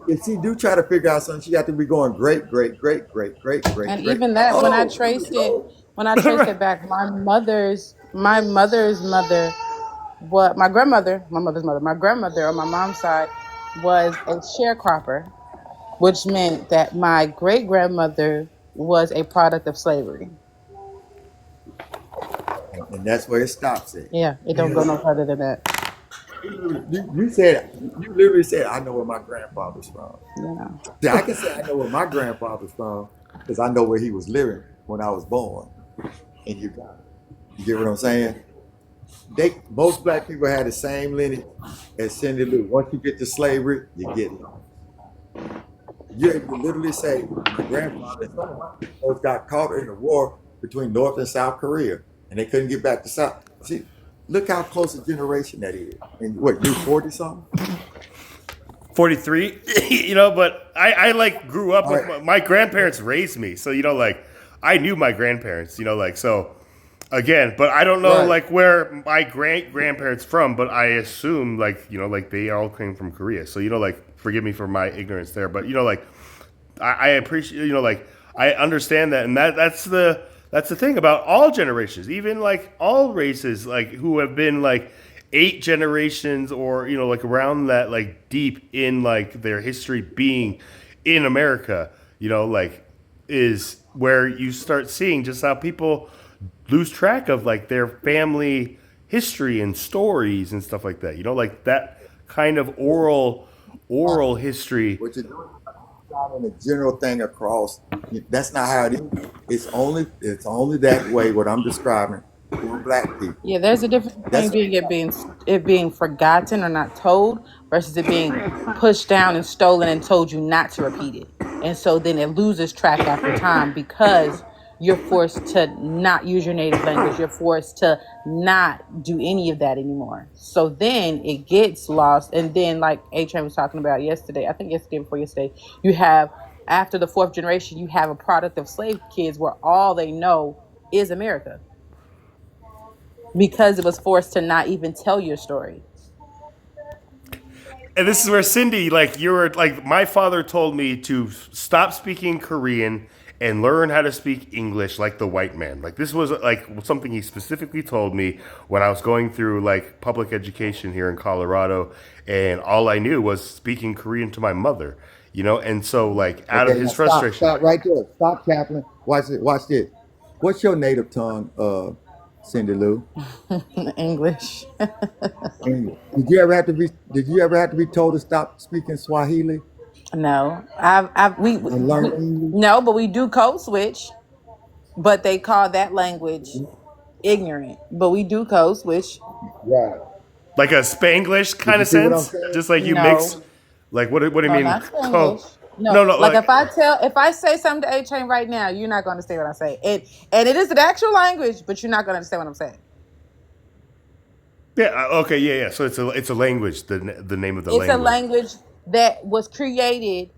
If she do try to figure out something, she got to be going great, great, great, great, great, great, And great. even that, Oh, here we go. when I traced it back, my mother's mother, what my grandmother on my mom's side was a sharecropper, which meant that my great grandmother was a product of slavery. and that's where it stops at. Yeah, it don't go no further than that. You literally said, I know where my grandfather's from. You know. See, I can say I know where my grandfather's from because I know where he was living when I was born in Uganda. You get what I'm saying? Most black people had the same lineage as Cindy Lou. Once you get to slavery, you get lost. You literally say, my grandfather and some of my people got caught in the war between North and South Korea, and they couldn't get back to South. See, look how close a generation that is. And what, you 40 something? 43, but I like grew up with Right. my grandparents raised me. So, like I knew my grandparents, so again, but I don't know Right. like where my grandparents from, but I assume like they all came from Korea. So, like forgive me for my ignorance there, but like I appreciate, like I understand that. And that's the thing about all generations, even like all races, like who have been like 8 generations or, like around that, like deep in like their history being in America, like is where you start seeing just how people lose track of like their family history and stories and stuff like that. Like that kind of oral history. What you're doing is not in a general thing across. That's not how it is. It's only that way. What I'm describing for black people. Yeah, there's a difference That's between it being forgotten or not told versus it being pushed down and stolen and told you not to repeat it. And so then it loses track after time because you're forced to not use your native language. You're forced to not do any of that anymore. So then it gets lost. And then like A-Train was talking about yesterday, I think yesterday before yesterday, you have after the 4th generation, you have a product of slave kids where all they know is America. Because it was forced to not even tell your story. And this is where Cindy, like my father told me to stop speaking Korean and learn how to speak English like the white man. Like this was like something he specifically told me when I was going through like public education here in Colorado, and all I knew was speaking Korean to my mother. And so like out of okay. his Now frustration. Stop right there. Stop, Chaplain. Watch it. Watch this. What's your native tongue, Cindy Lou? English. English. Did you ever have to be told to stop speaking Swahili No. and learn English? No, but we do code switch. But they call that language ignorant. But we do code switch. Right. Like a Spanglish kind you of see what I'm sense, saying? just like you No. mix. Like what do you No, mean? not Spanglish. No, Like if I say something to A-Train right now, you're not going to understand what I say. And it is an actual language, but you're not going to understand what I'm saying. Yeah. Okay. Yeah. So it's a language. The name of the It's a language. language that was created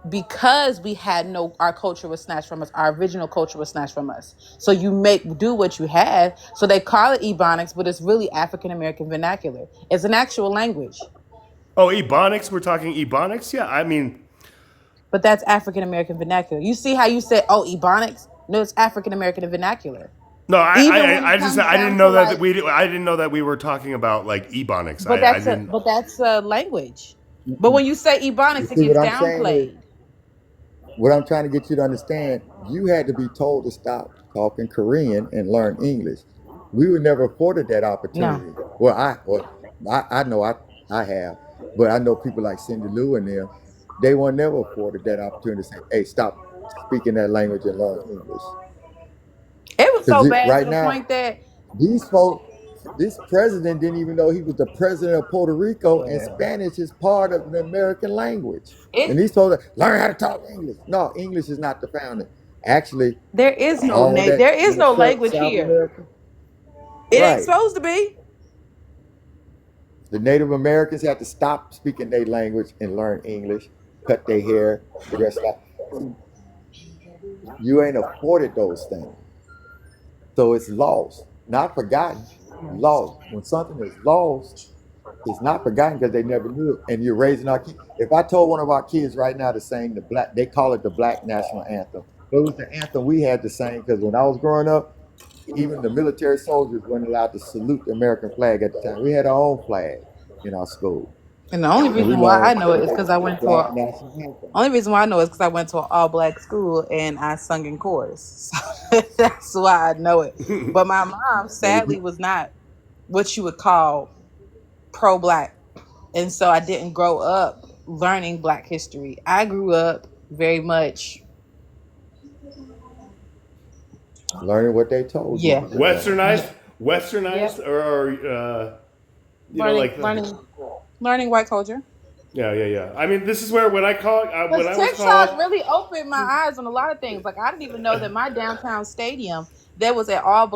because we had our culture was snatched from us. Our original culture was snatched from us. So you do what you have. So they call it Ebonics, but it's really African American vernacular. It's an actual language, Oh, Ebonics. We're talking Ebonics. Yeah. I mean, but that's African American vernacular. You see how you said, "Oh, Ebonics"? No, it's African American vernacular. no. Even when it I comes I didn't down know to, that like- I didn't know that we were talking about like Ebonics. But I that's didn't. that's a language. But when you say Ebonics, You it see gets what I'm saying downplayed. What I'm trying to get you to understand, you had to be told to stop talking Korean and learn English. We were never afforded that opportunity. Well, I know I have, but I know people like Cindy Lou and them, they were never afforded that opportunity to say, hey, stop speaking that language and learn English. It was so 'Cause bad right to the now- point that These folks, this president didn't even know he was the president of Puerto Rico, and Spanish is part of the American language. And these folks learn how to talk English. No, English is not the founding. Actually, there is no all that- there is no South language here. America, It ain't Right. supposed to be. the Native Americans had to stop speaking their language and learn English, cut their hair, dress like. You ain't afforded those things. So it's lost, not forgotten, lost. When something is lost, it's not forgotten because they never knew it. And you're raising our kids. If I told one of our kids right now to sing they call it the Black National Anthem. But it was the anthem we had to sing because when I was growing up, even the military soldiers weren't allowed to salute the American flag at the time. We had our own flag in our school. And the only And we reason why I learned know it is because I went to black a national anthem. only reason why I know is because I went to an all black school and I sung in chorus. So that's why I know it. But my mom sadly was not what you would call pro black. And so I didn't grow up learning black history. I grew up very much, Learning what they told you. yeah, Westernized, yep, or you know, learning, like learning white culture. yeah. I mean, this is where when I call when Because I was TikTok called. really opened my eyes on a lot of things. Like I didn't even know that my downtown stadium there was an all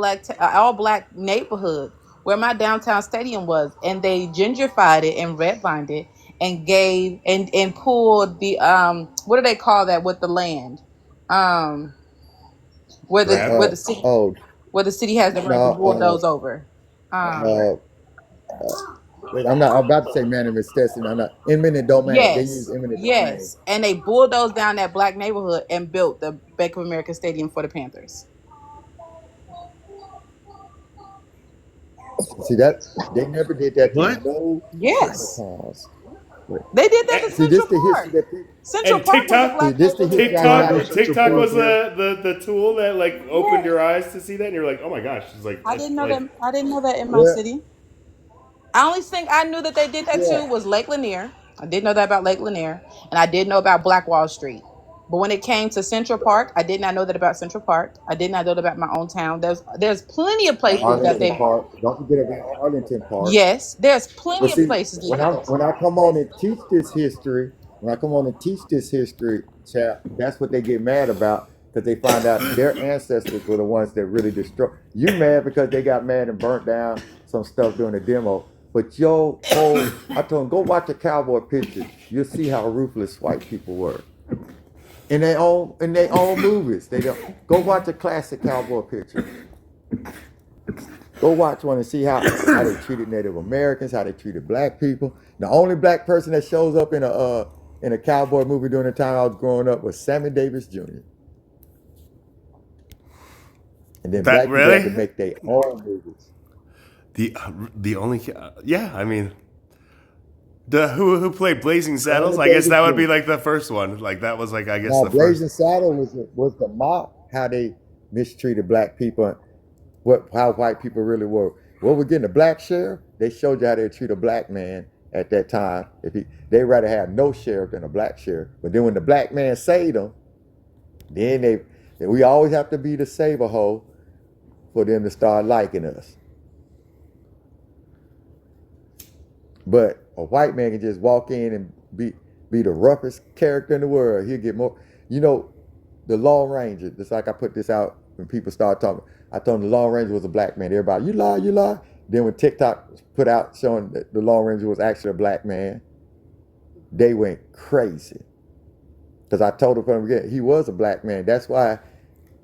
black neighborhood where my downtown stadium was, and they gentrified it and redlined it and gave and pulled the what do they call that with the land um where the Grab. where the city Oh where the city has the right to no, bulldoze over. uh, wait, I'm about to say manifestation. I'm not eminent domain. They use Yes, eminent domain. yes, and they bulldozed down that black neighborhood and built the Bank of America Stadium for the Panthers. See that they never did that to What? no other Yes. cause. Wait. They did that to See, this Central the history Park. that people. Central And Park was a See, black this the history I neighborhood. I know gotta. Central TikTok Park, was yeah. the tool that like opened your Yes. eyes to see that, and you're like, oh my gosh, it's like I it's didn't know like that. I didn't know that in my Well, city. I only think I knew that they did that yeah. too was Lake Lanier. I did know that about Lake Lanier, and I did know about Black Wall Street. But when it came to Central Park, I did not know that about Central Park. I did not know that about my own town. There's plenty of places that Arlington they. Park. Don't forget about Arlington Park. Yes, there's But plenty of see, places that when did I this. when I come on and teach this history, when I come on and teach this history, chap, that's what they get mad about because they find out their ancestors were the ones that really destroyed. You mad because they got mad and burnt down some stuff during the demo. But your whole, I told them, go watch the cowboy pictures. You'll see how ruthless white people were in their own movies. They don't go watch a classic cowboy picture. Go watch one and see how they treated Native Americans, how they treated black people. The only black person that shows up in a cowboy movie during the time I was growing up was Sammy Davis Jr. And then that black people had to really make their own movies. the only yeah. I mean, the who played Blazing Saddles? Sammy I guess Davis that would be Jr. like the first one. Like that was like I guess Now, the first. Blazing Saddle was the mock how they mistreated black people, how white people really were. What we're getting the black sheriff, they showed you how they treat a black man at that time. They rather have no sheriff than a black sheriff. But then when the black man saved them, then we always have to be the saver hole for them to start liking us. But a white man can just walk in and be the roughest character in the world. He'll get more. You know, the Lone Ranger. Just like I put this out when people start talking. I told them the Lone Ranger was a black man. Everybody, you lie, you lie. Then when TikTok put out showing that the Lone Ranger was actually a black man, they went crazy. Because I told them from the beginning, he was a black man. That's why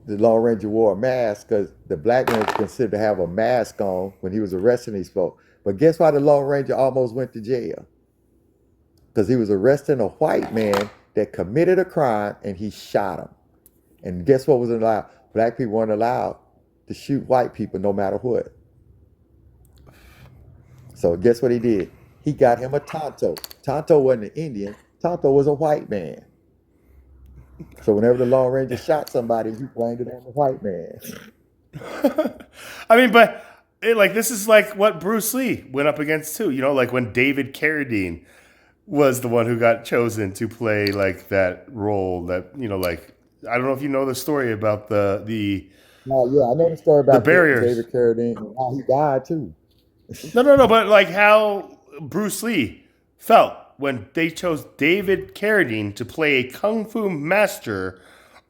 the Lone Ranger wore a mask, because the black man was considered to have a mask on when he was arresting these folks. But guess why the Lone Ranger almost went to jail? Because he was arresting a white man that committed a crime and he shot him. And guess what wasn't allowed? Black people weren't allowed to shoot white people no matter what. So guess what he did? He got him a Tonto. Tonto wasn't an Indian. Tonto was a white man. So whenever the Lone Ranger shot somebody, he blamed it on the white man. I mean, but like this is like what Bruce Lee went up against too. You know, like when David Carradine was the one who got chosen to play like that role. That like I don't know if you know the story about the Oh yeah, I know the story about barriers. David Carradine and how he died too. No, but like how Bruce Lee felt when they chose David Carradine to play a kung fu master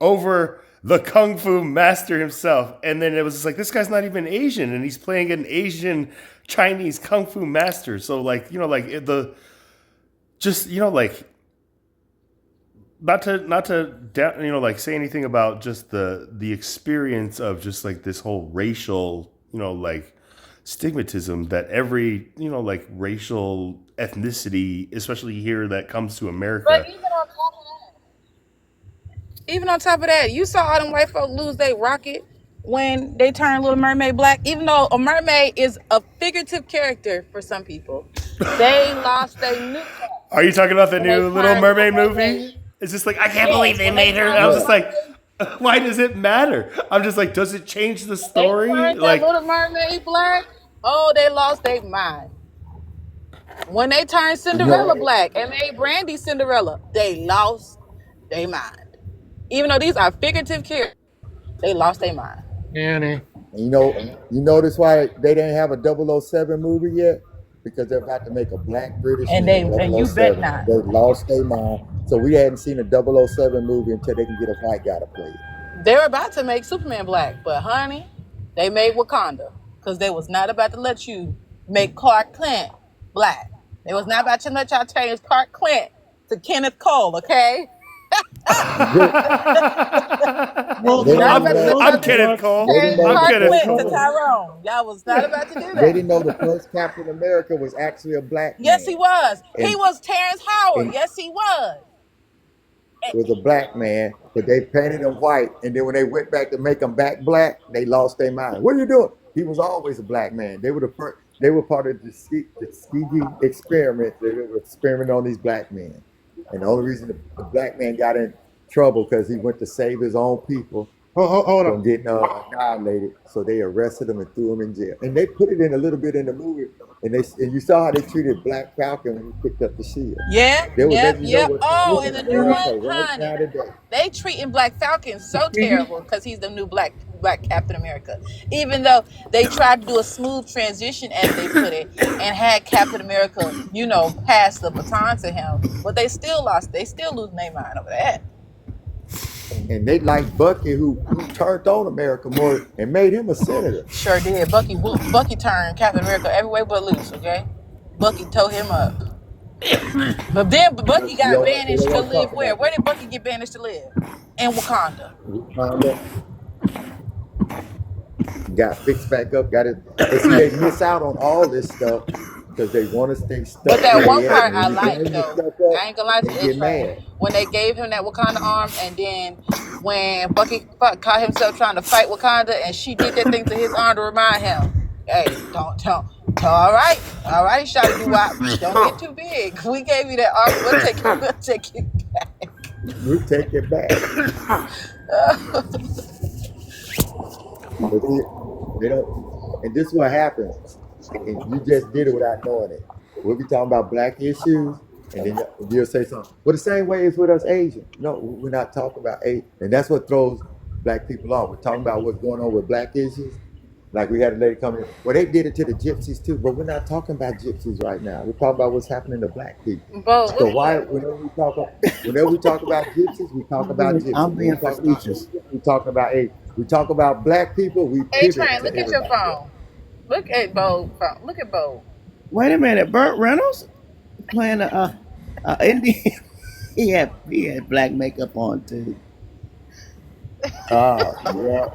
over the kung fu master himself. And then it was just like, this guy's not even Asian and he's playing an Asian Chinese kung fu master. So like, like like not to like say anything about just the experience of just like this whole racial, like stigmatism that every, like racial ethnicity, especially here that comes to America. But even on top of that, you saw all them white folk lose their rocket when they turn Little Mermaid black, even though a mermaid is a figurative character for some people, they lost their new Are you talking about the when they new Little turned Little Mermaid Mermaid. movie? It's just like I can't believe Yes, they when they made her. turned I was Little just like, Mermaid, why does it matter? I'm just like, does it change the they story? turned that Like, Little Mermaid black. Oh, they lost their mind. When they turned You Cinderella know, black and made Brandy Cinderella, they lost their mind. Even though these are figurative characters, they lost their mind. Annie. you notice why they didn't have a 007 movie yet? Because they're about to make a black British man, And Double O you bet Seven. not. They lost their mind. So we hadn't seen a 007 movie until they can get a white guy to play it. They're about to make Superman black, but honey, they made Wakanda because they was not about to let you make Clark Kent black. They was not about to let y'all change Clark Kent to Kenneth Cole, okay? Good. Well, They Not didn't about know to that. let I'm y'all Kenneth They Cole. didn't change know I'm the Clark Kenneth first. Kent to Cole. Tyrone. Y'all was not about to do They that. didn't know the first Captain America was actually a black Yes, he man, was. He and was Terrence Howard. and Yes, he was. was a black man. But they painted him white, and then when they went back to make him back black, they lost their mind. What are you doing? He was always a black man. They were the first. They were part of the Tuskegee experiment. They were experimenting on these black men, and the only reason the black man got in trouble because he went to save his own people hold from on. getting annihilated. So they arrested him and threw him in jail. And they put it in a little bit in the movie. And you saw how they treated Black Falcon when he picked up the shield. Yep, They were yep, letting you know yep. what's Oh, happening and in the new America one, right honey. now today. They treating Black Falcon so Tuskegee? terrible because he's the new black Captain America. Even though they tried to do a smooth transition, as they put it, and had Captain America, pass the baton to him, but they still lost. They still losing their mind over that. And they liked Bucky, who turned on America more and made him a senator. Sure did. Bucky turned Captain America every way but loose. Okay, Bucky tore him up. But then Bucky You got don't, they don't banished to want to live talk where? about Where that. did Bucky get banished to live? In Wakanda. Wakanda got fixed back up, got it. But see, they miss out on all this stuff because they want to stay But stuck that where one they at. part And when I you like bring this though. stuff I up, ain't gonna lie to they you, get Trey. mad. When they gave him that Wakanda arm, and then when Bucky caught himself trying to fight Wakanda, and she did that thing to his arm to remind him, "Hey, don't. All right, Shotty Doo Wop, don't get too big. We gave you that arm. We'll take it back." We take it back. But they don't. And this is what happens. And you just did it without knowing it. We'll be talking about black issues, and then you'll say something. Well, the same way is with us Asian. No, we're not talking about Asian. And that's what throws black people off. We're talking about what's going on with black issues. Like we had a lady come in. Well, they did it to the gypsies too, but we're not talking about gypsies right now. We're talking about what's happening to black people. Bo, So why, whenever we talk about gypsies, we talk about I'm gypsies. When being we talk about facetious. Asians, we talk about Asians. We talk about black people, we hey, pivot Train, to look at your everybody else. phone. Look at Bo. Look at Bo. Wait a minute, Burt Reynolds playing a Indian. he had black makeup on too. Ah, yeah.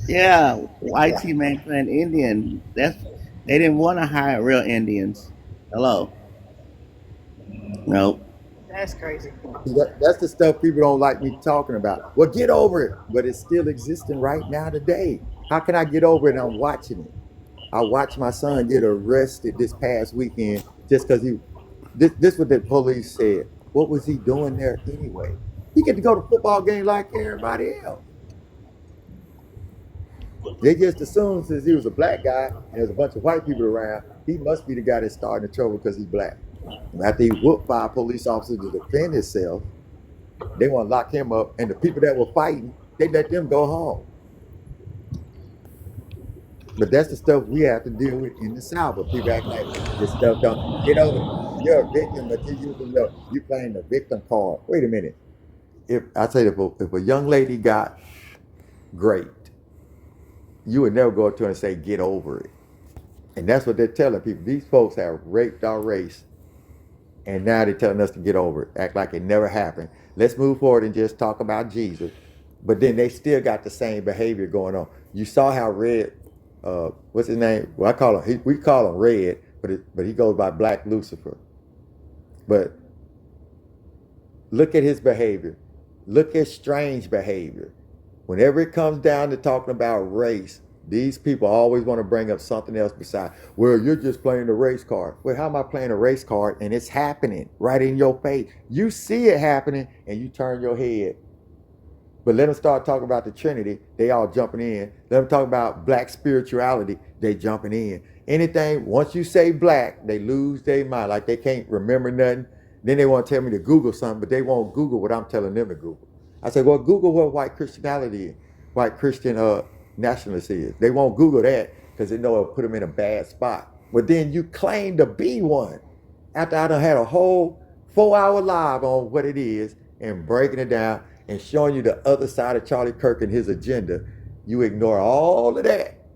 Yeah, white man playing Indian. They didn't want to hire real Indians. Hello, no. That's crazy. That's the stuff people don't like me talking about. Well, get over it. But it's still existing right now today. How can I get over it? And I'm watching it. I watched my son get arrested this past weekend just because this what the police said. What was he doing there anyway? He get to go to football game like everybody else. They just assumed since he was a black guy and there's a bunch of white people around, he must be the guy that's starting the trouble because he's black. And after he whooped 5 police officers to defend himself, they want to lock him up. And the people that were fighting, they let them go home. But that's the stuff we have to deal with in the South. But people act like this stuff don't get over it. You're a victim, but you playing the victim card. Wait a minute. If a young lady got raped, you would never go up to her and say, get over it. And that's what they're telling people. These folks have raped our race. And now they're telling us to get over it. Act like it never happened. Let's move forward and just talk about Jesus. But then they still got the same behavior going on. You saw how Red, what's his name? Well, we call him Red, but he goes by Black Lucifer. But look at his behavior. Look at Strange behavior. whenever it comes down to talking about race, these people always want to bring up something else besides, well, you're just playing the race card. Well, how am I playing a race card and it's happening right in your face? You see it happening and you turn your head. But let them start talking about the Trinity, they all jumping in. Let them talk about black spirituality, they jumping in. Anything, once you say black, they lose their mind. Like they can't remember nothing. Then they want to tell me to Google something, but they won't Google what I'm telling them to Google. I say, well, Google what white Christianity is, white Christian nationalist is. They won't Google that because they know it'll put them in a bad spot. But then you claim to be one after I done had a whole 4-hour live on what it is and breaking it down and showing you the other side of Charlie Kirk and his agenda. You ignore all of that.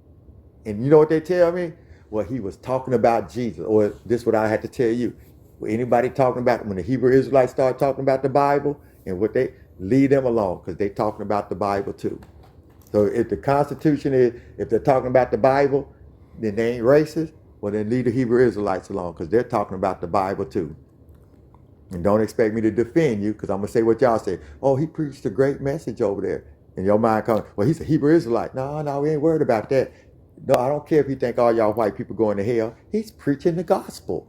And you know what they tell me? Well, he was talking about Jesus. Or this is what I had to tell you. When anybody talking about, when the Hebrew Israelites start talking about the Bible and what they, leave them alone because they talking about the Bible too. So if the Constitution is, if they're talking about the Bible, then they ain't racist, well then leave the Hebrew Israelites alone because they're talking about the Bible too. And don't expect me to defend you because I'm going to say what y'all say. Oh, he preached a great message over there. And your mind comes, well, he's a Hebrew Israelite. No, we ain't worried about that. No, I don't care if you think all y'all white people going to hell. He's preaching the gospel.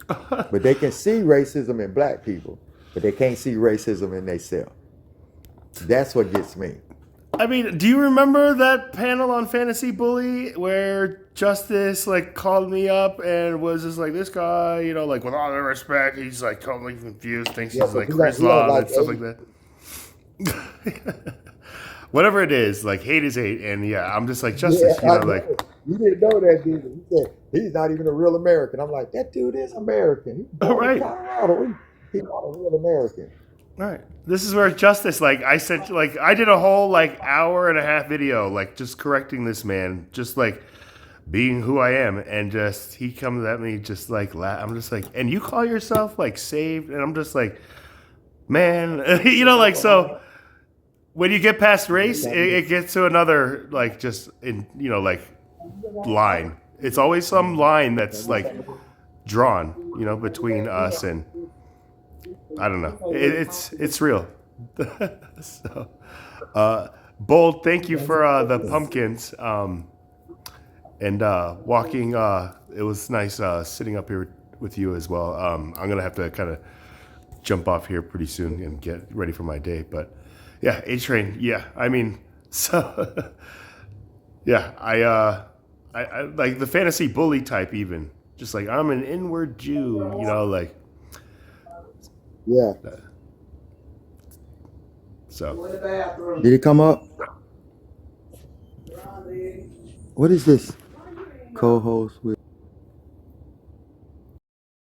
But they can see racism in black people, but they can't see racism in themselves. That's what gets me. I mean, do you remember that panel on Fantasy Bully where Justice like called me up and was just like, this guy, you know, like with all due respect, he's like totally confused, thinks he's like Islam and stuff like that. Whatever it is, like hate is hate, and yeah, I'm just like Justice, you know, like you didn't know that, did you? He said he's not even a real American. I'm like, that dude is American. He's born in Colorado. He's not a real American. Right. This is where Justice, like I said, like I did a whole like hour-and-a-half video, like just correcting this man, just like being who I am, and just he comes at me just like I'm just like, and you call yourself like saved, and I'm just like, man, you know, like so. When you get past race, it gets to another like just in you know like line. It's always some line that's like drawn, you know, between us and. I don't know. It's real. So, Bold, thank you for the pumpkins and walking. It was nice sitting up here with you as well. I'm gonna have to kind of jump off here pretty soon and get ready for my day. But yeah, A-Train. Yeah, I mean, so yeah, I like the fantasy bully type even. Just like I'm an inward Jew, you know, like. Yeah. So. Did it come up? What is this? Co-host with.